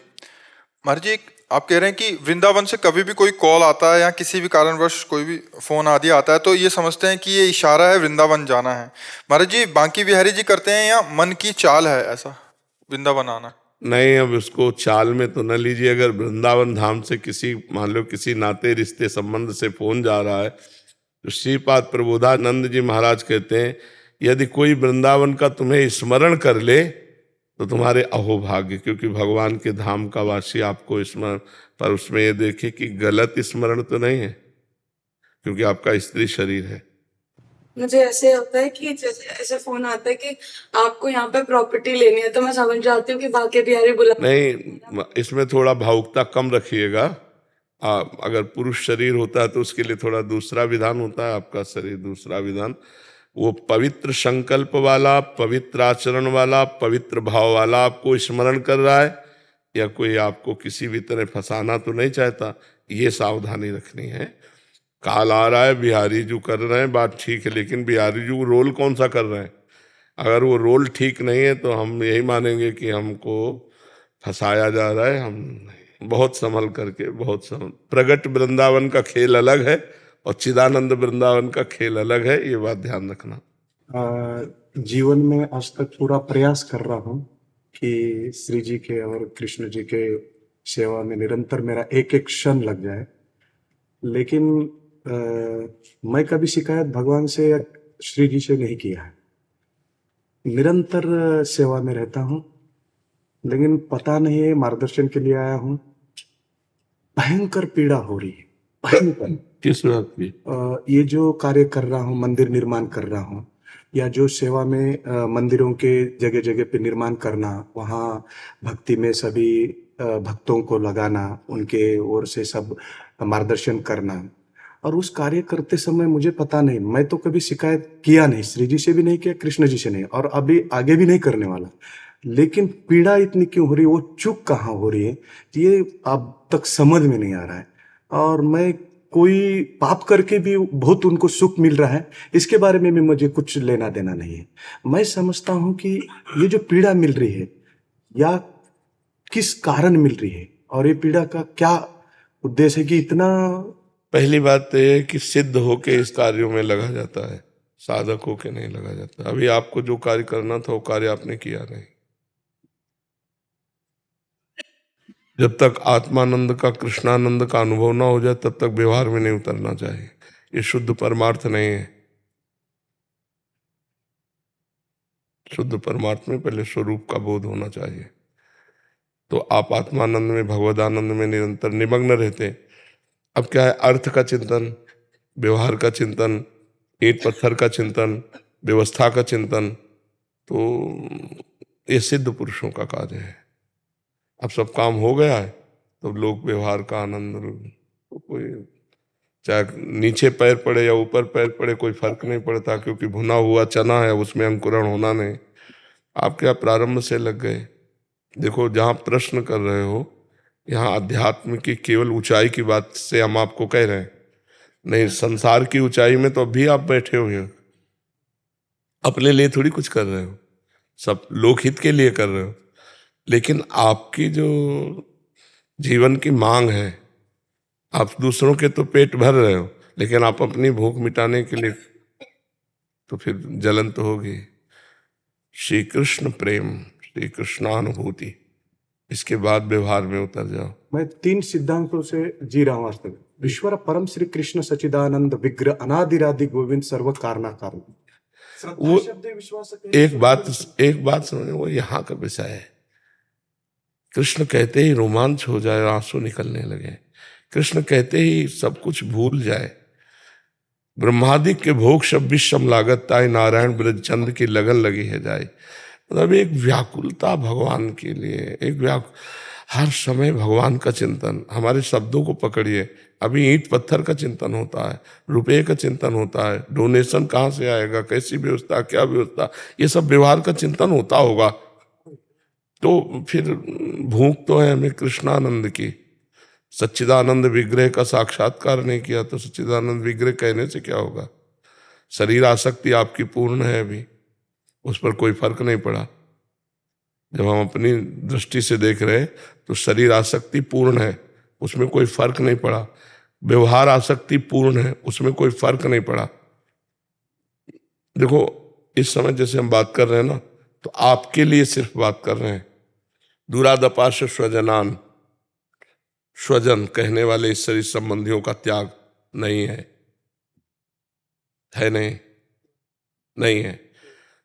महाराज जी, आप कह रहे हैं कि वृंदावन से कभी भी कोई कॉल आता है या किसी भी कारणवश कोई भी फोन आदि आता है तो ये समझते हैं कि ये इशारा है वृंदावन जाना है। महाराज जी, बांकी बिहारी जी करते हैं या मन की चाल है ऐसा वृंदावन आना? नहीं, अब उसको चाल में तो न लीजिए। अगर वृंदावन धाम से किसी, मान लो किसी नाते रिश्ते संबंध से फोन जा रहा है, तो श्रीपाद प्रबोधानंद जी महाराज कहते हैं यदि कोई वृंदावन का तुम्हें स्मरण कर ले तो तुम्हारे अहोभाग्य, क्योंकि भगवान के धाम का वासी आपको स्मरण। पर उसमें ये देखे कि गलत स्मरण तो नहीं है, क्योंकि आपका स्त्री शरीर है। मुझे ऐसे होता है कि जैसे ऐसे फोन आता है कि आपको यहाँ पे प्रॉपर्टी लेनी है, तो मैं समझ जाती हूँ कि बांके बिहारी बुला। नहीं, इसमें थोड़ा भावुकता कम रखिएगा। अगर पुरुष शरीर होता है तो उसके लिए थोड़ा दूसरा विधान होता है, आपका शरीर दूसरा विधान। वो पवित्र संकल्प वाला, पवित्र आचरण वाला, पवित्र भाव वाला आपको स्मरण कर रहा है, या कोई आपको किसी भी तरह फंसाना तो नहीं चाहता। ये सावधानी रखनी है। काल आ रहा है, बिहारी जो कर रहे हैं बात ठीक है, लेकिन बिहारी जो रोल कौन सा कर रहे हैं? अगर वो रोल ठीक नहीं है तो हम यही मानेंगे कि हमको फंसाया जा रहा है। हम बहुत संभल करके, बहुत संभल। प्रगट वृंदावन का खेल अलग है और चिदानंद वृंदावन का खेल अलग है, ये बात ध्यान रखना। जीवन में आज तक पूरा प्रयास कर रहा हूँ कि श्री जी के और कृष्ण जी के सेवा में निरंतर मेरा एक एक क्षण लग जाए, लेकिन मैं कभी शिकायत भगवान से या श्री जी से नहीं किया है। निरंतर सेवा में रहता हूँ, लेकिन पता नहीं है, मार्गदर्शन के लिए आया हूँ भयंकर पीड़ा हो रही है, भयंकर। किस बात की? ये जो कार्य कर रहा हूँ, मंदिर निर्माण कर रहा हूँ, या जो सेवा में मंदिरों के जगह जगह पे निर्माण करना, वहाँ भक्ति में सभी भक्तों को लगाना, उनके ओर से सब मार्गदर्शन करना, और उस कार्य करते समय मुझे पता नहीं, मैं तो कभी शिकायत किया नहीं, श्री जी से भी नहीं किया, कृष्ण जी से नहीं, और अभी आगे भी नहीं करने वाला, लेकिन पीड़ा इतनी क्यों हो रही है, वो चूक कहाँ हो रही है, ये अब तक समझ में नहीं आ रहा है। और मैं कोई पाप करके भी बहुत उनको सुख मिल रहा है, इसके बारे में भी मुझे कुछ लेना देना नहीं है। मैं समझता हूँ कि ये जो पीड़ा मिल रही है, या किस कारण मिल रही है, और ये पीड़ा का क्या उद्देश्य है कि इतना। पहली बात तो ये है कि सिद्ध होके इस कार्यों में लगा जाता है, साधक होके नहीं लगा जाता। अभी आपको जो कार्य करना था वो कार्य आपने किया नहीं। जब तक आत्मानंद का, कृष्णानंद का अनुभव ना हो जाए तब तक व्यवहार में नहीं उतरना चाहिए। ये शुद्ध परमार्थ नहीं है। शुद्ध परमार्थ में पहले स्वरूप का बोध होना चाहिए। तो आप आत्मानंद में, भगवदानंद में निरंतर निमग्न रहते। अब क्या है, अर्थ का चिंतन, व्यवहार का चिंतन, ईंट पत्थर का चिंतन, व्यवस्था का चिंतन, तो ये सिद्ध पुरुषों का कार्य है। अब सब काम हो गया है तो लोग व्यवहार का आनंद, तो कोई चाहे नीचे पैर पड़े या ऊपर पैर पड़े कोई फर्क नहीं पड़ता, क्योंकि भुना हुआ चना है, उसमें अंकुरण होना नहीं। आप क्या प्रारंभ से लग गए। देखो, जहाँ प्रश्न कर रहे हो यहाँ अध्यात्म की केवल ऊंचाई की बात से हम आपको कह रहे हैं, नहीं संसार की ऊंचाई में तो अभी आप बैठे हुए हो, अपने लिए थोड़ी कुछ कर रहे हो, सब लोकहित के लिए कर रहे हो। लेकिन आपकी जो जीवन की मांग है, आप दूसरों के तो पेट भर रहे हो, लेकिन आप अपनी भूख मिटाने के लिए, तो फिर जलन तो होगी। श्री कृष्ण प्रेम, श्री कृष्णानुभूति, इसके बाद व्यवहार में उतर जाओ। मैं 3 सिद्धांतों से जी रहा हूं आज तक। ईश्वर परम श्री कृष्ण सच्चिदानंद विग्रह अनादिरादि गोविंद सर्व कारणा कारण। वो शब्द विश्वास एक बात समझो, वो यहाँ का विषय है। कृष्ण कहते ही रोमांच हो जाए, आंसू निकलने लगे। कृष्ण कहते ही सब कुछ भूल जाए। ब्रह्मादिक के भोग सब विषम लागत ताई, नारायण ब्रज चंद की लगन लगी है जाए। मतलब एक व्याकुलता भगवान के लिए, हर समय भगवान का चिंतन। हमारे शब्दों को पकड़िए, अभी ईंट पत्थर का चिंतन होता है, रुपये का चिंतन होता है, डोनेशन कहाँ से आएगा, कैसी व्यवस्था, क्या व्यवस्था, ये सब व्यवहार का चिंतन होता होगा। तो फिर भूख तो है हमें कृष्णानंद की। सच्चिदानंद विग्रह का साक्षात्कार नहीं किया तो सच्चिदानंद विग्रह कहने से क्या होगा। शरीर आसक्ति आपकी पूर्ण है, अभी उस पर कोई फर्क नहीं पड़ा। जब हम अपनी दृष्टि से देख रहे हैं तो शरीर आसक्ति पूर्ण है, उसमें कोई फर्क नहीं पड़ा। व्यवहार आसक्ति पूर्ण है, उसमें कोई फर्क नहीं पड़ा। देखो, इस समय जैसे हम बात कर रहे हैं ना, तो आपके लिए सिर्फ बात कर रहे हैं। दूरादपाश स्वजनान, स्वजन कहने वाले इस शरीर संबंधियों का त्याग नहीं है नहीं है।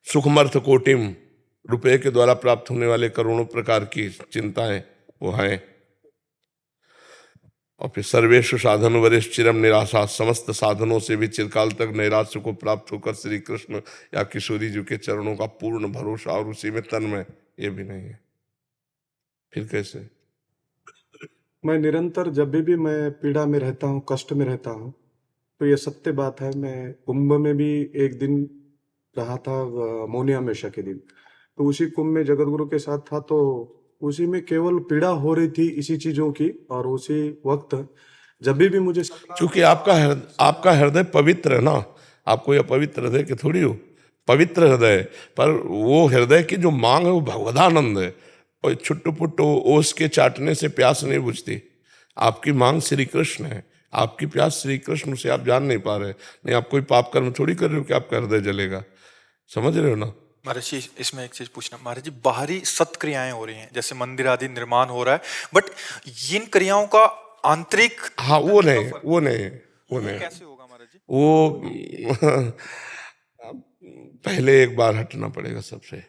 सुखमर्थ कोटिम, रुपये के द्वारा प्राप्त होने वाले करोड़ों प्रकार की चिंताएं वो हैं। और फिर सर्वेशु साधन वरिष्ठ चिरम निराशा, समस्त साधनों से भी चिरकाल तक नैराश्य को प्राप्त होकर श्री कृष्ण या किशोरी जी के चरणों का पूर्ण भरोसा और उसी में तन्मय, ये भी नहीं है। फिर कैसे? मैं निरंतर जब भी मैं पीड़ा में रहता हूँ, कष्ट में रहता हूँ, तो ये सत्य बात है। मैं कुंभ में भी एक दिन रहा था, मौनी अमावस्या के दिन, तो उसी कुंभ में जगत गुरु के साथ था, तो उसी में केवल पीड़ा हो रही थी इसी चीजों की। और उसी वक्त जब भी मुझे क्योंकि आपका हृदय पवित्र है ना, आप कोई अपवित्र हृदय के थोड़ी हो, पवित्र हृदय। पर वो हृदय की जो मांग है वो भगवदानंद है, और छुट्टू पुट्टू ओस के चाटने से प्यास नहीं बुझती। आपकी मांग श्री कृष्ण है, आपकी प्यास श्री कृष्ण से आप जान नहीं पा रहे। नहीं, आप कोई पाप कर्म थोड़ी कर रहे हो कि आपका हृदय जलेगा। समझ रहे हो ना? महाराज जी, इसमें एक चीज पूछना, महाराज जी बाहरी सत्क्रियाएं हो रही हैं, जैसे मंदिर आदि निर्माण हो रहा है, बट इन क्रियाओं का आंतरिक, हाँ, वो नहीं कैसे होगा महाराज जी? वो पहले एक बार हटना पड़ेगा, सबसे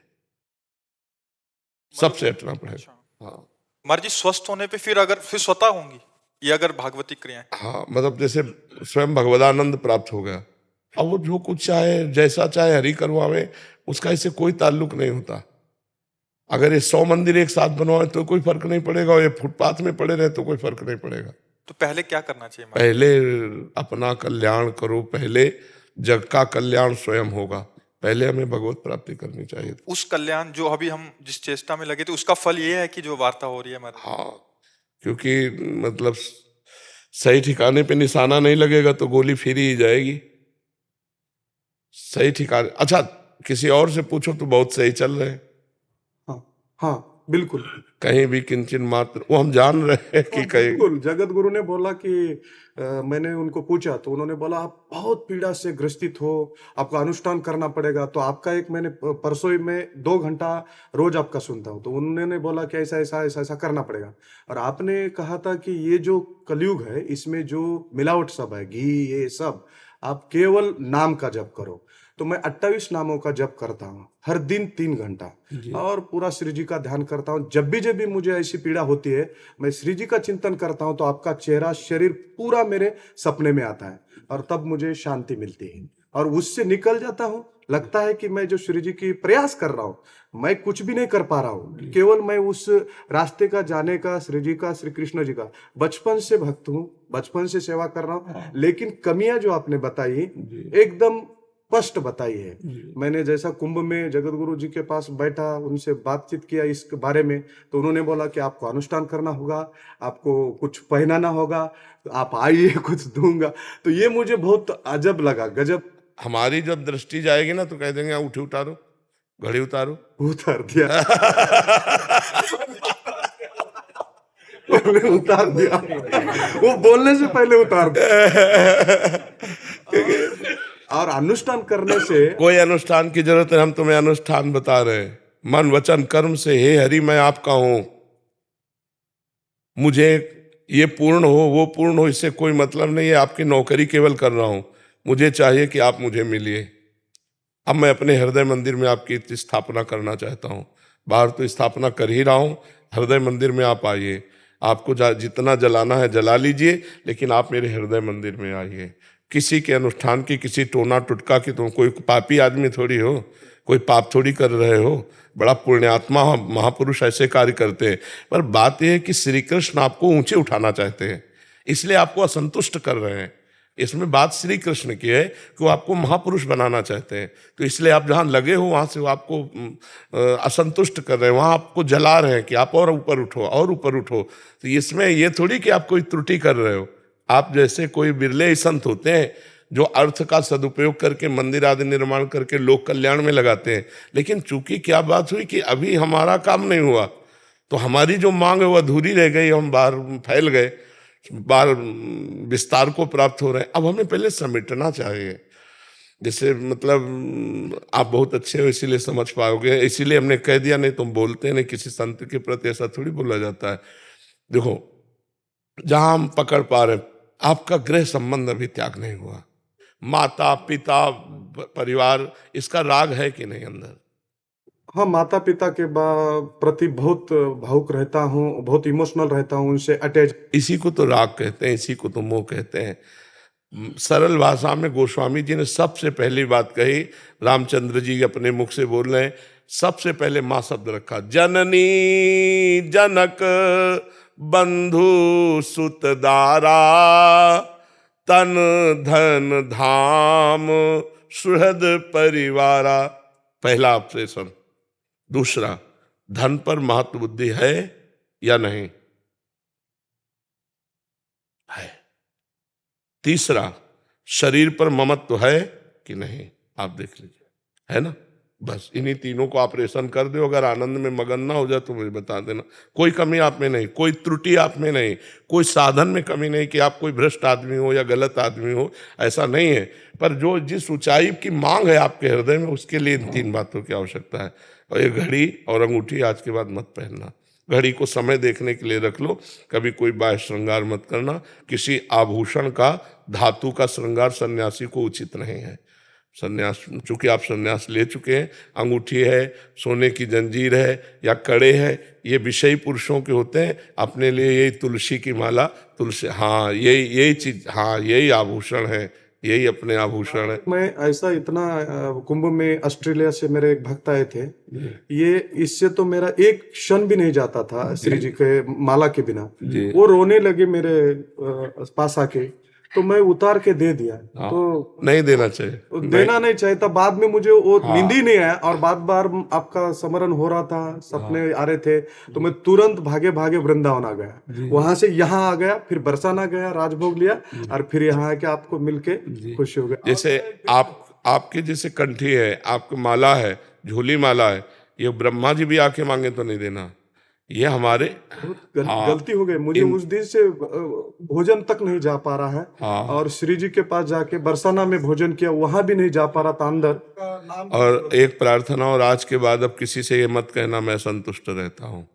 हटना पड़ेगा। हाँ, महाराज जी स्वस्थ होने पे फिर स्वतः होंगी? ये अगर भागवती क्रियाएं। हाँ, मतलब जैसे स्वयं भगवदानंद प्राप्त हो गया, अब वो जो कुछ चाहे जैसा चाहे हरि करवावे, उसका इससे कोई ताल्लुक नहीं होता। अगर ये 100 मंदिर एक साथ बनवाए तो कोई फर्क नहीं पड़ेगा, और ये फुटपाथ में पड़े रहे तो कोई फर्क नहीं पड़ेगा। तो पहले क्या करना चाहिए महाराज? पहले अपना कल्याण करो, पहले जग का कल्याण स्वयं होगा, पहले हमें भगवत प्राप्ति करनी चाहिए। उस कल्याण जो अभी हम जिस चेष्टा में लगे थे उसका फल ये है कि जो वार्ता हो रही है महाराज। हाँ, क्योंकि मतलब सही ठिकाने पे निशाना नहीं लगेगा तो गोली फिर ही जाएगी। सही ठिकाने, अच्छा किसी और से पूछो तो बहुत सही चल रहे हैं, हाँ हाँ बिल्कुल। कहीं भी किंचन मात्र, वो हम जान रहे हैं कि हाँ, कहीं। बिल्कुल। जगत गुरु ने बोला कि मैंने उनको पूछा तो उन्होंने बोला आप बहुत पीड़ा से ग्रसित हो, आपका अनुष्ठान करना पड़ेगा। तो आपका एक मैंने परसों ही में 2 घंटा रोज आपका सुनता हूँ, तो उन्होंने बोला कि ऐसा ऐसा ऐसा ऐसा करना पड़ेगा। और आपने कहा था कि ये जो कलयुग है इसमें जो मिलावट सब है, घी ये सब, आप केवल नाम का जप करो। तो मैं 28 नामों का जप करता हूँ हर दिन 3 घंटा, और पूरा श्री जी का ध्यान करता हूँ। जब भी मुझे ऐसी पीड़ा होती है मैं श्री जी का चिंतन करता हूँ तो आपका चेहरा शरीर पूरा मेरे सपने में आता है, और तब मुझे शांति मिलती है और उससे निकल जाता हूँ। लगता है कि मैं जो श्री जी की प्रयास कर रहा हूँ, मैं कुछ भी नहीं कर पा रहा हूँ, केवल मैं उस रास्ते का जाने का, श्री जी का, श्री कृष्ण जी का बचपन से भक्त हूँ, बचपन से सेवा कर रहा हूँ। लेकिन कमियां जो आपने बताई एकदम स्पष्ट बताई है। मैंने जैसा कुंभ में जगत गुरु जी के पास बैठा, उनसे बातचीत किया इस बारे में, तो उन्होंने बोला कि आपको अनुष्ठान करना होगा, आपको कुछ पहनाना होगा, तो आप आइए कुछ दूंगा। तो ये मुझे बहुत अजब लगा, गजब। हमारी जब दृष्टि जाएगी ना तो कह देंगे उठी उतारो, घड़ी उतारो। उतार दिया उन्होंने उतार दिया, वो बोलने से पहले उतार दिया। और अनुष्ठान करने से कोई अनुष्ठान की जरूरत है, हम तुम्हें अनुष्ठान बता रहे हैं। मन वचन कर्म से हे हरि मैं आपका हूं, मुझे ये पूर्ण हो वो पूर्ण हो इससे कोई मतलब नहीं है, आपकी नौकरी केवल कर रहा हूं, मुझे चाहिए कि आप मुझे मिलिए। अब मैं अपने हृदय मंदिर में आपकी स्थापना करना चाहता हूं, बाहर तो स्थापना कर ही रहा हूं, हृदय मंदिर में आप आइए, आपको जितना जलाना है जला लीजिए, लेकिन आप मेरे हृदय मंदिर में आइए। किसी के अनुष्ठान की, किसी टोना टुटका की, तुम कोई पापी आदमी थोड़ी हो, कोई पाप थोड़ी कर रहे हो, बड़ा पुण्यात्मा महापुरुष ऐसे कार्य करते हैं। पर बात यह है कि श्री कृष्ण आपको ऊंचे उठाना चाहते हैं, इसलिए आपको असंतुष्ट कर रहे हैं। इसमें बात श्री कृष्ण की है कि वो आपको महापुरुष बनाना चाहते हैं, तो इसलिए आप जहाँ लगे हो वहाँ से वो आपको असंतुष्ट कर रहे हैं, वहाँ आपको जला रहे हैं कि आप और ऊपर उठो और ऊपर उठो। तो इसमें ये थोड़ी कि आप कोई त्रुटि कर रहे हो। आप जैसे कोई बिरले संत होते हैं जो अर्थ का सदुपयोग करके मंदिर आदि निर्माण करके लोक कल्याण में लगाते हैं, लेकिन चूंकि क्या बात हुई कि अभी हमारा काम नहीं हुआ, तो हमारी जो मांग है वो अधूरी रह गई, हम बाहर फैल गए, बाहर विस्तार को प्राप्त हो रहे हैं। अब हमें पहले समेटना चाहिए। जैसे मतलब आप बहुत अच्छे हो इसीलिए समझ पाओगे, इसीलिए हमने कह दिया, नहीं तुम बोलते नहीं, किसी संत के प्रति ऐसा थोड़ी बोला जाता है। देखो जहां हम पकड़ पा रहे, आपका गृह संबंध अभी त्याग नहीं हुआ, माता पिता परिवार, इसका राग है कि नहीं अंदर? हाँ, माता पिता के प्रति बहुत भावुक रहता हूँ, बहुत इमोशनल रहता हूँ, उनसे अटैच। इसी को तो राग कहते हैं, इसी को तो मोह कहते हैं। सरल भाषा में गोस्वामी जी ने सबसे पहली बात कही, रामचंद्र जी अपने मुख से बोल रहे हैं, सबसे पहले माँ शब्द रखा, जननी जनक बंधु सुतदारा तन धन धाम सुहृद परिवारा। पहला ऑब्सेशन। दूसरा, धन पर महत्व बुद्धि है या नहीं है। तीसरा, शरीर पर ममत्व है कि नहीं, आप देख लीजिए, है ना। बस इन्हीं तीनों को ऑपरेशन कर दो, अगर आनंद में मगन ना हो जाए तो मुझे बता देना। कोई कमी आप में नहीं, कोई त्रुटि आप में नहीं, कोई साधन में कमी नहीं कि आप कोई भ्रष्ट आदमी हो या गलत आदमी हो, ऐसा नहीं है। पर जो जिस ऊंचाई की मांग है आपके हृदय में, उसके लिए इन 3 बातों की आवश्यकता है। और ये घड़ी और अंगूठी आज के बाद मत पहनना, घड़ी को समय देखने के लिए रख लो, कभी कोई बाह्य श्रृंगार मत करना। किसी आभूषण का, धातु का श्रृंगार सन्यासी को उचित नहीं है। संन्यास, चूंकि आप संन्यास ले चुके हैं, अंगूठी है, सोने की जंजीर है या कड़े है, ये विषयी पुरुषों के होते हैं। अपने लिए यही तुलसी की माला, तुलसी, हाँ यही चीज, हाँ यही आभूषण है, यही अपने आभूषण है। मैं ऐसा इतना कुंभ में ऑस्ट्रेलिया से मेरे एक भक्त आए थे, ये इससे तो मेरा एक क्षण भी नहीं जाता था श्री जी के माला के बिना। जी। वो रोने लगे मेरे पास आके, तो मैं उतार के दे दिया। हाँ, तो नहीं देना चाहिए, देना नहीं चाहिए था। बाद में मुझे वो नींद ही नहीं आया और बार बार आपका स्मरण हो रहा था, सपने आ रहे थे, तो मैं तुरंत भागे भागे वृंदावन आ गया। वहां से यहाँ आ गया, फिर बरसाना गया, राजभोग लिया और फिर यहाँ आके आपको मिलके खुशी हो गई। जैसे आपके जैसे कंठी है, आपकी माला है, झोली माला है, ये ब्रह्मा जी भी आके मांगे तो नहीं देना। ये हमारे हाँ, गलती हो गई मुझे। उस दिन से भोजन तक नहीं जा पा रहा है। हाँ। और श्री जी के पास जाके बरसाना में भोजन किया, वहां भी नहीं जा पा रहा था अंदर। और एक प्रार्थना, और आज के बाद अब किसी से ये मत कहना मैं संतुष्ट रहता हूँ।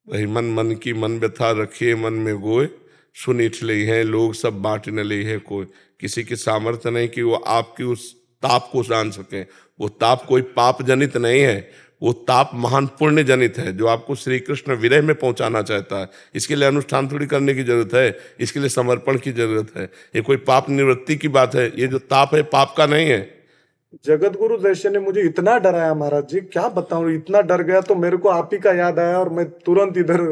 वही मन की मन व्यथा रखिए मन में गोए, सुनिठ ली है लोग सब बांट न ली है कोई। किसी की सामर्थ्य नहीं कि वो आपकी उस ताप को जान सके। वो ताप कोई पाप जनित नहीं है, वो ताप महान पुण्य जनित है, जो आपको श्री कृष्ण विरह में पहुंचाना चाहता है। इसके लिए अनुष्ठान थोड़ी करने की जरूरत है, इसके लिए समर्पण की जरूरत है। ये कोई पाप निवृत्ति की बात है। ये जो ताप है पाप का नहीं है। जगत गुरु दर्शन ने मुझे इतना डराया महाराज जी, क्या बताऊं, इतना डर गया तो मेरे को आप ही का याद आया और मैं तुरंत इधर।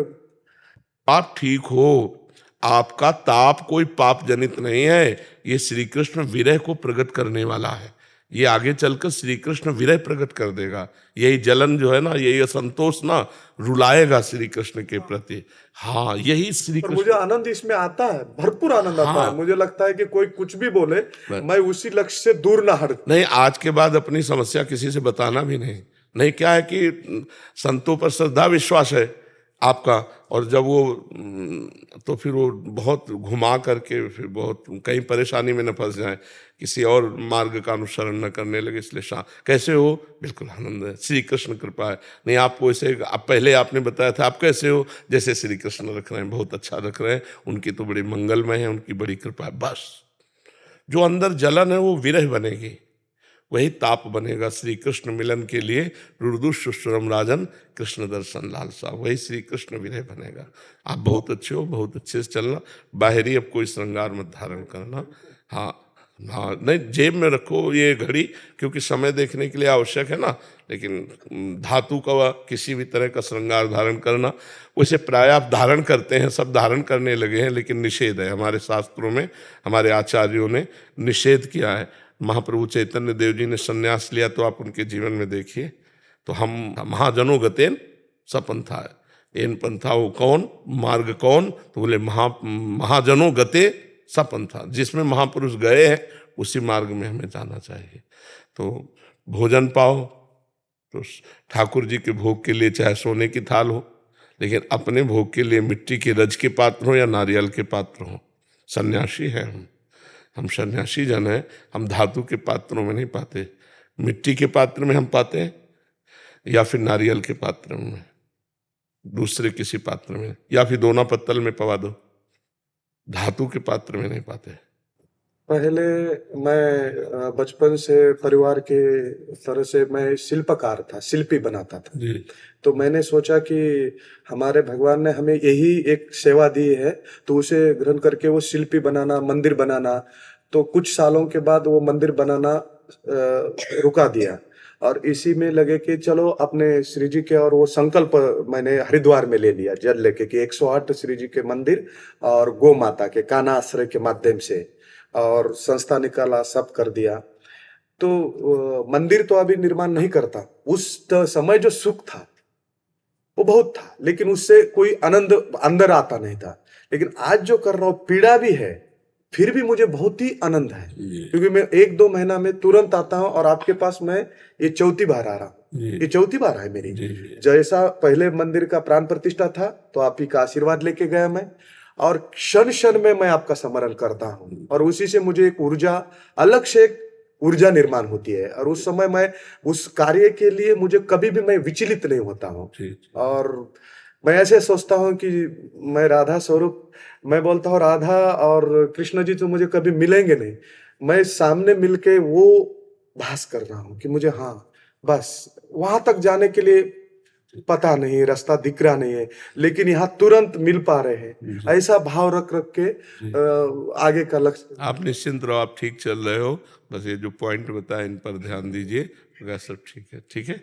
आप ठीक हो, आपका ताप कोई पाप जनित नहीं है। ये श्री कृष्ण विरह को प्रकट करने वाला है। ये आगे चलकर श्री कृष्ण विरह प्रकट कर देगा। यही जलन जो है ना, यही असंतोष ना रुलाएगा श्री कृष्ण के प्रति। हाँ, यही श्री और कृष्ण। मुझे आनंद इसमें आता है, भरपूर आनंद आता है। मुझे लगता है कि कोई कुछ भी बोले, मैं उसी लक्ष्य से दूर ना हट। नहीं, आज के बाद अपनी समस्या किसी से बताना भी नहीं। क्या है कि संतों पर श्रद्धा विश्वास है आपका, और जब वो तो फिर वो बहुत घुमा करके फिर बहुत कहीं परेशानी में न फंस जाए, किसी और मार्ग का अनुसरण न करने लगे। इसलिए कैसे हो? बिल्कुल आनंद है, श्री कृष्ण कृपा है। नहीं आपको ऐसे, आप पहले आपने बताया था आप कैसे हो, जैसे श्री कृष्ण रख रहे हैं, बहुत अच्छा रख रहे हैं। उनकी तो बड़ी मंगलमय है, उनकी बड़ी कृपा है। बस जो अंदर जलन है वो विरह बनेगी, वही ताप बनेगा। श्री कृष्ण मिलन के लिए रुदुषुश्रम राजन कृष्ण दर्शन लालसा, वही श्री कृष्ण विरह बनेगा। आप बहुत अच्छे हो, बहुत अच्छे से चलना। बाहरी अब कोई श्रृंगार मत धारण करना। हाँ, नहीं जेब में रखो ये घड़ी, क्योंकि समय देखने के लिए आवश्यक है ना। लेकिन धातु का किसी भी तरह का श्रृंगार धारण करना, वैसे प्राय आप धारण करते हैं, सब धारण करने लगे हैं, लेकिन निषेध है। हमारे शास्त्रों में हमारे आचार्यों ने निषेध किया है। महाप्रभु चैतन्य देव जी ने संन्यास लिया, तो आप उनके जीवन में देखिए, तो हम महाजनों गतेन सपंथा है। एन पंथा वो कौन, मार्ग कौन, तो बोले महाजनों गते सपंथा, जिसमें महापुरुष गए हैं उसी मार्ग में हमें जाना चाहिए। तो भोजन पाओ तो ठाकुर जी के भोग के लिए चाहे सोने की थाल हो, लेकिन अपने भोग के लिए मिट्टी के रज के पात्र हो या नारियल के पात्र हो। सन्यासी है हम सन्यासी जन हैं, हम धातु के पात्रों में नहीं पाते। मिट्टी के पात्र में हम पाते हैं, या फिर नारियल के पात्र में, दूसरे किसी पात्र में, या फिर दोना पत्तल में पवा दो। धातु के पात्र में नहीं पाते। पहले मैं बचपन से परिवार के तरह से मैं शिल्पकार था, शिल्पी बनाता था जी। तो मैंने सोचा कि हमारे भगवान ने हमें यही एक सेवा दी है, तो उसे ग्रहण करके वो शिल्पी बनाना, मंदिर बनाना। तो कुछ सालों के बाद वो मंदिर बनाना रुका दिया और इसी में लगे कि चलो अपने श्री जी के, और वो संकल्प मैंने हरिद्वार में ले लिया जल लेके कि 108 श्री जी के मंदिर और गौ माता के काना आश्रय के माध्यम से, और संस्था निकाला, सब कर दिया। तो मंदिर तो अभी निर्माण नहीं करता। उस समय जो सुख था वो बहुत था, लेकिन उससे कोई आनंद अंदर आता नहीं था। लेकिन आज जो कर रहा हूं, पीड़ा भी है, फिर भी मुझे बहुत ही आनंद है, क्योंकि मैं 1-2 महीना में तुरंत आता हूं और आपके पास मैं ये चौथी बार आ रहा हूं। ये चौथी बार है मेरी। जैसा पहले मंदिर का प्राण प्रतिष्ठा था, तो आप ही का आशीर्वाद लेके गया मैं, और क्षण क्षण में मैं आपका स्मरण करता हूं, और उसी से मुझे एक ऊर्जा, अलग से एक ऊर्जा निर्माण होती है। और उस समय मैं उस कार्य के लिए मुझे कभी भी मैं विचलित नहीं होता हूं। और मैं ऐसे सोचता हूं कि मैं राधा स्वरूप, मैं बोलता हूं राधा और कृष्ण जी तो मुझे कभी मिलेंगे नहीं, मैं सामने मिलके वो भास कर रहा हूँ कि मुझे हाँ बस वहां तक जाने के लिए पता नहीं, रास्ता दिख रहा नहीं है, लेकिन यहाँ तुरंत मिल पा रहे हैं, ऐसा भाव रख रख के आगे का लक्ष्य। आप निश्चिंत रहो, आप ठीक चल रहे हो, बस ये जो पॉइंट बताए इन पर ध्यान दीजिए, वह सब ठीक है। ठीक है।